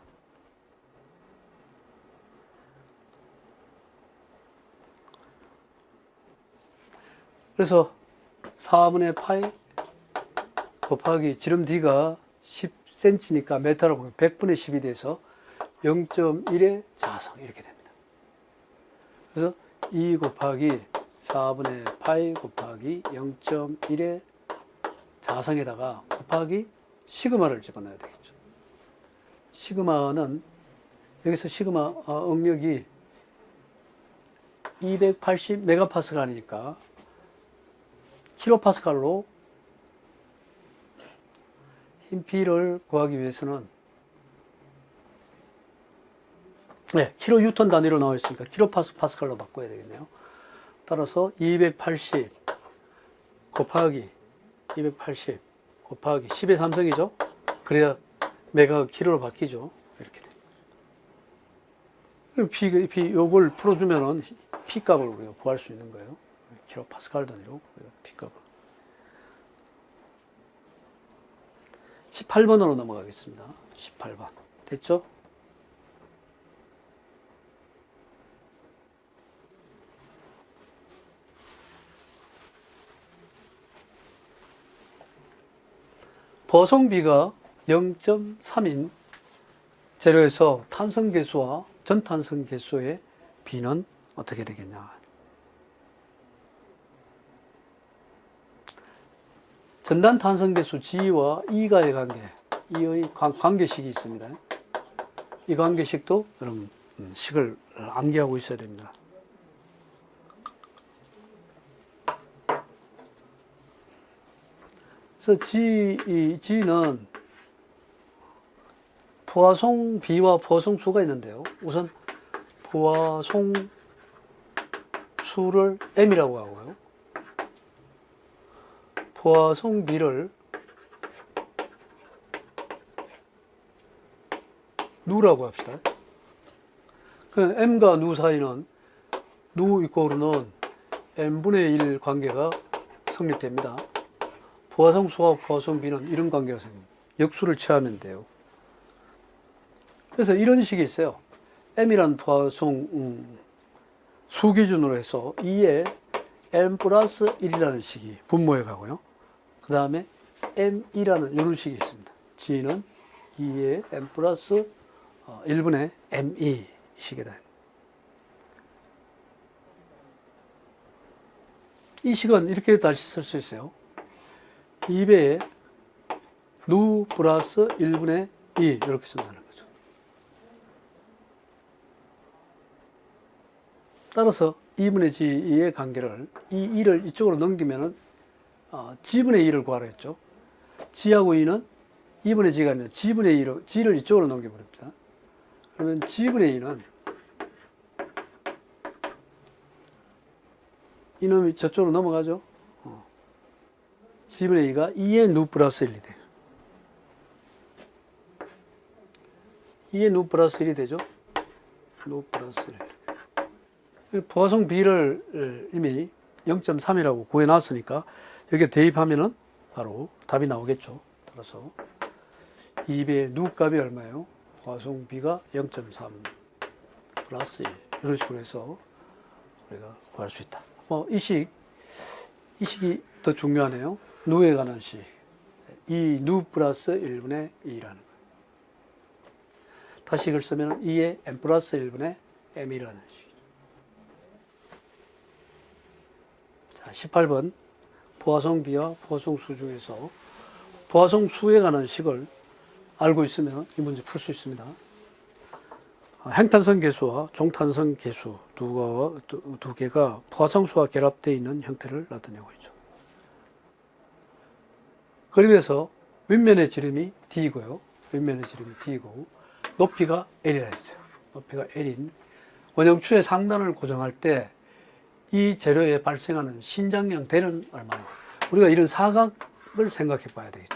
그래서 4분의 파이 곱하기 지름 d가 10cm니까 메타로 보면 100분의 10이 돼서 0.1의 자성 이렇게 됩니다. 그래서 2 곱하기 4분의 파이 곱하기 0.1의 자성에다가 곱하기 시그마를 집어넣어야 되겠죠. 시그마는 여기서 시그마 응력이 280 메가파스칼이니까 킬로파스칼로 흰 P를 구하기 위해서는 킬로 뉴턴 단위로 나와 있으니까 킬로파스칼로 바꿔야 되겠네요. 따라서 280 곱하기 280 곱하기 10의 3성이죠. 그래야 메가가 킬로로 바뀌죠. 이렇게 돼요. 그럼 P 요걸 풀어주면은 P 값을 우리가 구할 수 있는 거예요. 킬로파스칼 단위로 P 값을. 18번으로 넘어가겠습니다. 18번. 됐죠? 보송비가 0.3인 재료에서 탄성계수와 전탄성계수의 비는 어떻게 되겠냐. 전단 탄성계수 G와 E가의 관계, E의 관계식이 있습니다. 이 관계식도 여러분 식을 암기하고 있어야 됩니다. 그래서 G는 포화송 B와 포화송 수가 있는데요. 우선 포화송 수를 M이라고 하고요. 포화송 B를 누라고 합시다. 그 M과 누 사이는 누 이꼬르는 M분의 1 관계가 성립됩니다. 포화송 수와 포화송 B는 이런 관계가 생깁니다. 역수를 취하면 돼요. 그래서 이런 식이 있어요. M이라는 포화송 수 기준으로 해서 2에 M 플러스 1이라는 식이 분모해 가고요. 그 다음에 M2라는 이런 식이 있습니다. G는 2에 M 플러스 1분의 M2 이 식이다. 이 식은 이렇게 다시 쓸 수 있어요. 2배에 누 플러스 1분의 2 이렇게 쓴다는 거죠. 따라서 2분의 G의 관계를 이 2를 이쪽으로 넘기면은 G분의 2를 구하라 했죠. G하고 2는 2분의 G가 아니라 G분의 2로 G를 이쪽으로 넘겨버립니다. 그러면 G분의 2는 이놈이 저쪽으로 넘어가죠. G분의 2가 2의 누 플러스 1이 돼요. 2의 누 플러스 1이 되죠. 누 플러스 1. 포화송 B를 이미 0.3이라고 구해놨으니까 여기에 대입하면은 바로 답이 나오겠죠. 따라서 2배의 누 값이 얼마예요? 포화송 B가 0.3 플러스 1 이런 식으로 해서 우리가 구할 수 있다. 이 식이 더 중요하네요. 누에 관한 식. 이 누 플러스 1분의 2라는 거예요. 다시 이걸 쓰면 2의 n 플러스 1분의 m이라는 식이죠. 자, 18번. 포화성비와 포화성수 중에서 포화성수에 관한 식을 알고 있으면 이 문제 풀 수 있습니다. 행탄성 계수와 종탄성 계수 두 개가 포화성수와 결합되어 있는 형태를 나타내고 있죠. 그림에서 윗면의 지름이 D이고요. 윗면의 지름이 D이고 높이가 L이라 했어요. 높이가 L인 원형추의 상단을 고정할 때 이 재료에 발생하는 신장량 D는 얼마나? 우리가 이런 사각을 생각해 봐야 되겠죠.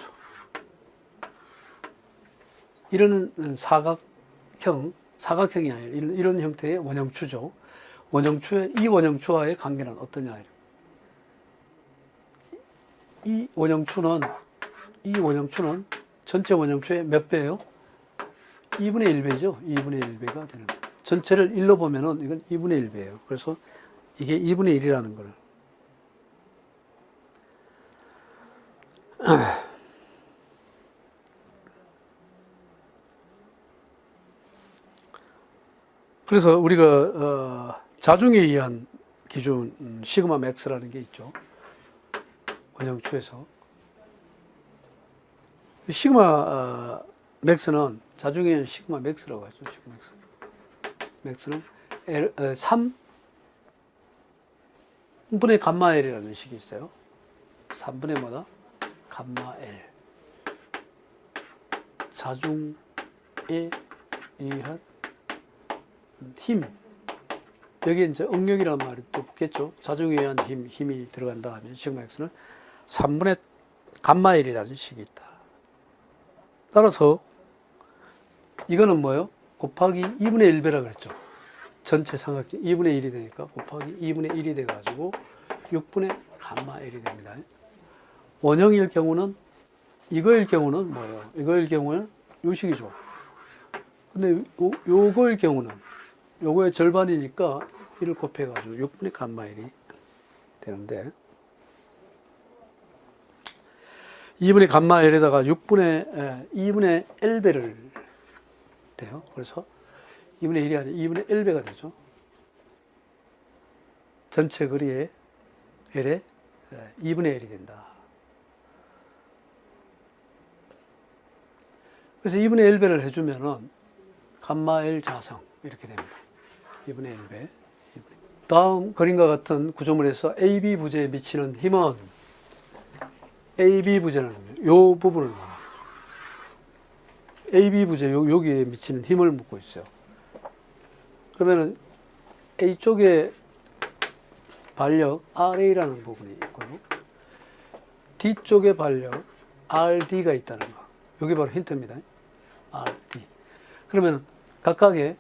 이런 사각형이 아니라 이런 형태의 원형추죠. 이 원형추와의 관계는 어떠냐? 이 원형추는 전체 원형추의 몇 배예요? 2분의 1배죠. 2분의 1배가 되는 거예요. 전체를 1로 보면은 이건 2분의 1배예요. 그래서 이게 2분의 1이라는 걸. 그래서 우리가 자중에 의한 기준 시그마 맥스라는 게 있죠. 원형추에서 시그마 맥스는 자중에 의한 시그마 맥스라고 하죠. 시그마 맥스는 3분의 감마 L이라는 식이 있어요. 3분의 뭐다? 감마 L. 자중에 의한 힘. 여기 이제 응력이라는 말이 또 붙겠죠. 자중에 의한 힘이 들어간다 하면 시그마 X는 3분의 감마 L이라는 식이 있다. 따라서 이거는 뭐예요? 곱하기 2분의 1배라 그랬죠. 전체 삼각형 2분의 1이 되니까 곱하기 2분의 1이 돼가지고 6분의 감마 L이 됩니다. 원형일 경우는 이거일 경우는 뭐예요? 이거일 경우는 요 식이죠. 근데 요거일 경우는 요거의 절반이니까 1을 곱해가지고 6분의 감마 L이 되는데 2분의 감마 L에다가 2분의 L배를 돼요. 그래서 2분의 1이 아니라 2분의 L배가 되죠. 전체 거리의 L에 2분의 L이 된다. 그래서 2분의 L배를 해주면은 감마 L 자성 이렇게 됩니다. 2분의 1배. 다음 그림과 같은 구조물에서 AB 부재에 미치는 힘은 AB 부재는 요 부분을 말합니다. AB 부재 여기에 미치는 힘을 묻고 있어요. 그러면은 A 쪽에 발력 RA라는 부분이 있고요. D 쪽에 발력 RD가 있다는 거. 여기 바로 힌트입니다. RD. 그러면 각각의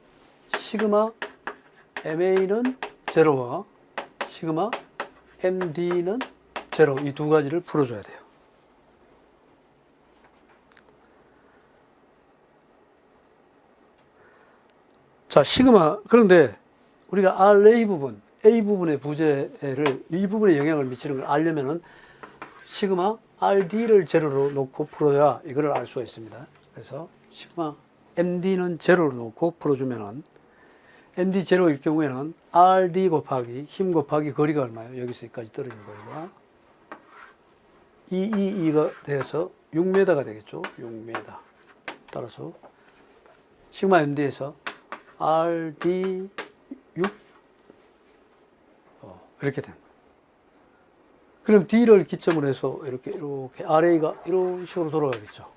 시그마 MA는 제로와 시그마 MD는 제로 이 두 가지를 풀어줘야 돼요. 자, 시그마 그런데 우리가 RA 부분, A 부분의 부재를 이 부분에 영향을 미치는 걸 알려면은 시그마 RD를 제로로 놓고 풀어야 이거를 알 수가 있습니다. 그래서 시그마 MD는 제로로 놓고 풀어주면은 MD 제로일 경우에는 RD 곱하기 힘 곱하기 거리가 얼마예요? 여기서 여기까지 떨어진 거리가 2가 돼서 6m가 되겠죠. 6m. 따라서 시그마 MD에서 RD 6 이렇게 되는 거예요. 그럼 D를 기점으로 해서 이렇게 RA가 이런 식으로 돌아가겠죠.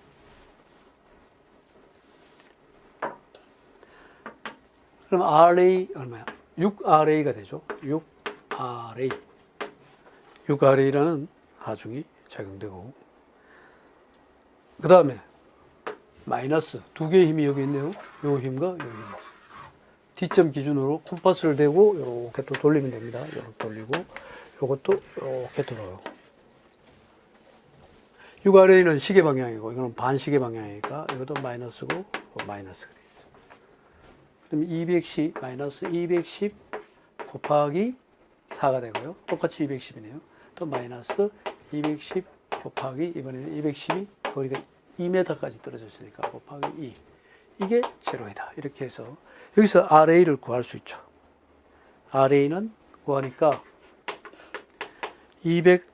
그럼 RA 얼마야? 6RA가 되죠. 6RA. 6RA라는 하중이 작용되고 그 다음에 마이너스 두 개의 힘이 여기 있네요. 요 힘과 요 힘. D점 기준으로 콤파스를 대고 이렇게 또 돌리면 됩니다. 이렇게 돌리고 이것도 이렇게 돌아요. 6RA는 시계 방향이고 이거는 반시계 방향이니까 이것도 마이너스고 마이너스가 되겠죠. 그럼 210 마이너스 210 곱하기 4가 되고요. 똑같이 210이네요. 또 마이너스 210 곱하기 이번에는 210이 거리가 2m까지 떨어져 있으니까 곱하기 2. 이게 제로이다. 이렇게 해서 여기서 RA를 구할 수 있죠. RA는 구하니까 200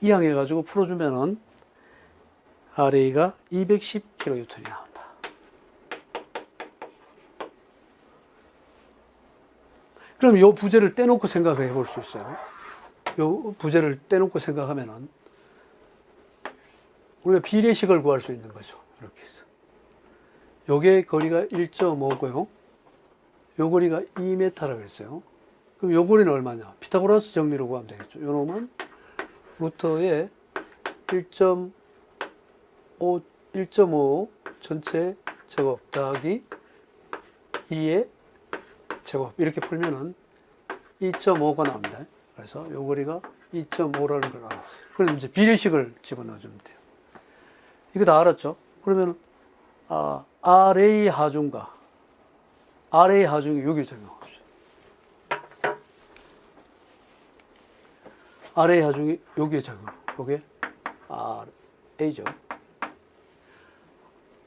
이항해가지고 풀어주면은 RA가 210kN이 나온다. 그럼 이 부재를 떼놓고 생각해 볼 수 있어요. 이 부재를 떼놓고 생각하면은 우리가 비례식을 구할 수 있는 거죠. 이렇게 해서. 요게 거리가 1.5고요. 요 거리가 2m라고 했어요. 그럼 요 거리는 얼마냐? 피타고라스 정리로 구하면 되겠죠. 요 놈은 루터의 1.5 전체 제곱 더하기 2의 제곱 이렇게 풀면은 2.5가 나옵니다. 그래서 요 거리가 2.5라는 걸 알았어요. 그럼 이제 비례식을 집어넣어주면 돼요. 이거 다 알았죠? 그러면 RA 하중과 RA 하중이 여기 적용합시다. RA 하중이 여기에 적용. 요게 RA죠.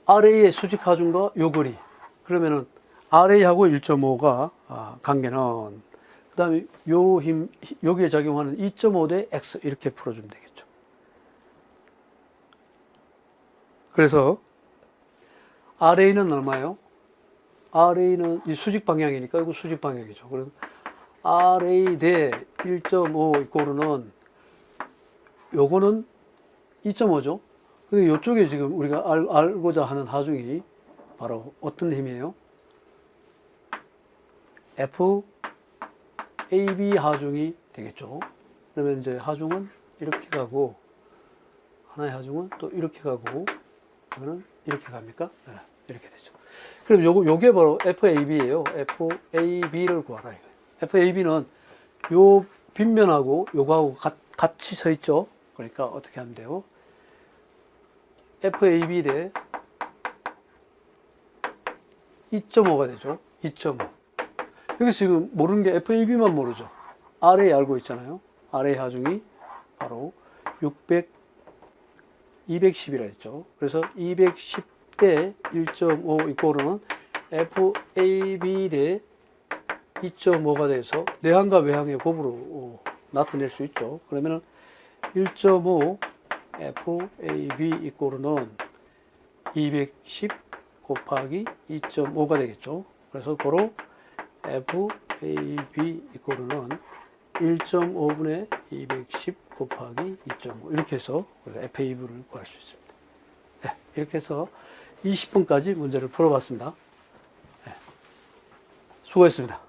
RA의 수직 하중과 요 거리. 그러면은 RA하고 1.5가 관계는 그 다음에 요 힘, 여기에 작용하는 2.5 대 X 이렇게 풀어주면 되겠죠. 그래서 RA는 얼마예요? RA는 이 수직 방향이니까 이거 수직 방향이죠. 그래서 RA 대 1.5 이꼬르는 요거는 2.5죠. 근데 이쪽에 지금 우리가 알고자 하는 하중이 바로 어떤 힘이에요? FAB 하중이 되겠죠. 그러면 이제 하중은 이렇게 가고 하나의 하중은 또 이렇게 가고 이거는 이렇게 갑니까? 네, 이렇게 되죠. 그럼 요게 바로 FAB예요. FAB를 구하라 이거예요. FAB는 요 빗면하고 요거하고 같이 서 있죠. 그러니까 어떻게 하면 돼요? FAB 대 2.5가 되죠. 2.5. 여기서 지금 모르는 게 FAB만 모르죠. RA 알고 있잖아요. RA 하중이 바로 210이라 했죠. 그래서 210 대 1.5 이꼬르는 FAB 대 2.5가 돼서 내항과 외항의 곱으로 나타낼 수 있죠. 그러면은 1.5 FAB 이꼬르는 210 곱하기 2.5가 되겠죠. 그래서 바로 FAB 이꼬르는 1.5분의 210 곱하기 2.5 이렇게 해서 우리가 FAB를 구할 수 있습니다. 네, 이렇게 해서 20번까지 문제를 풀어봤습니다. 네, 수고했습니다.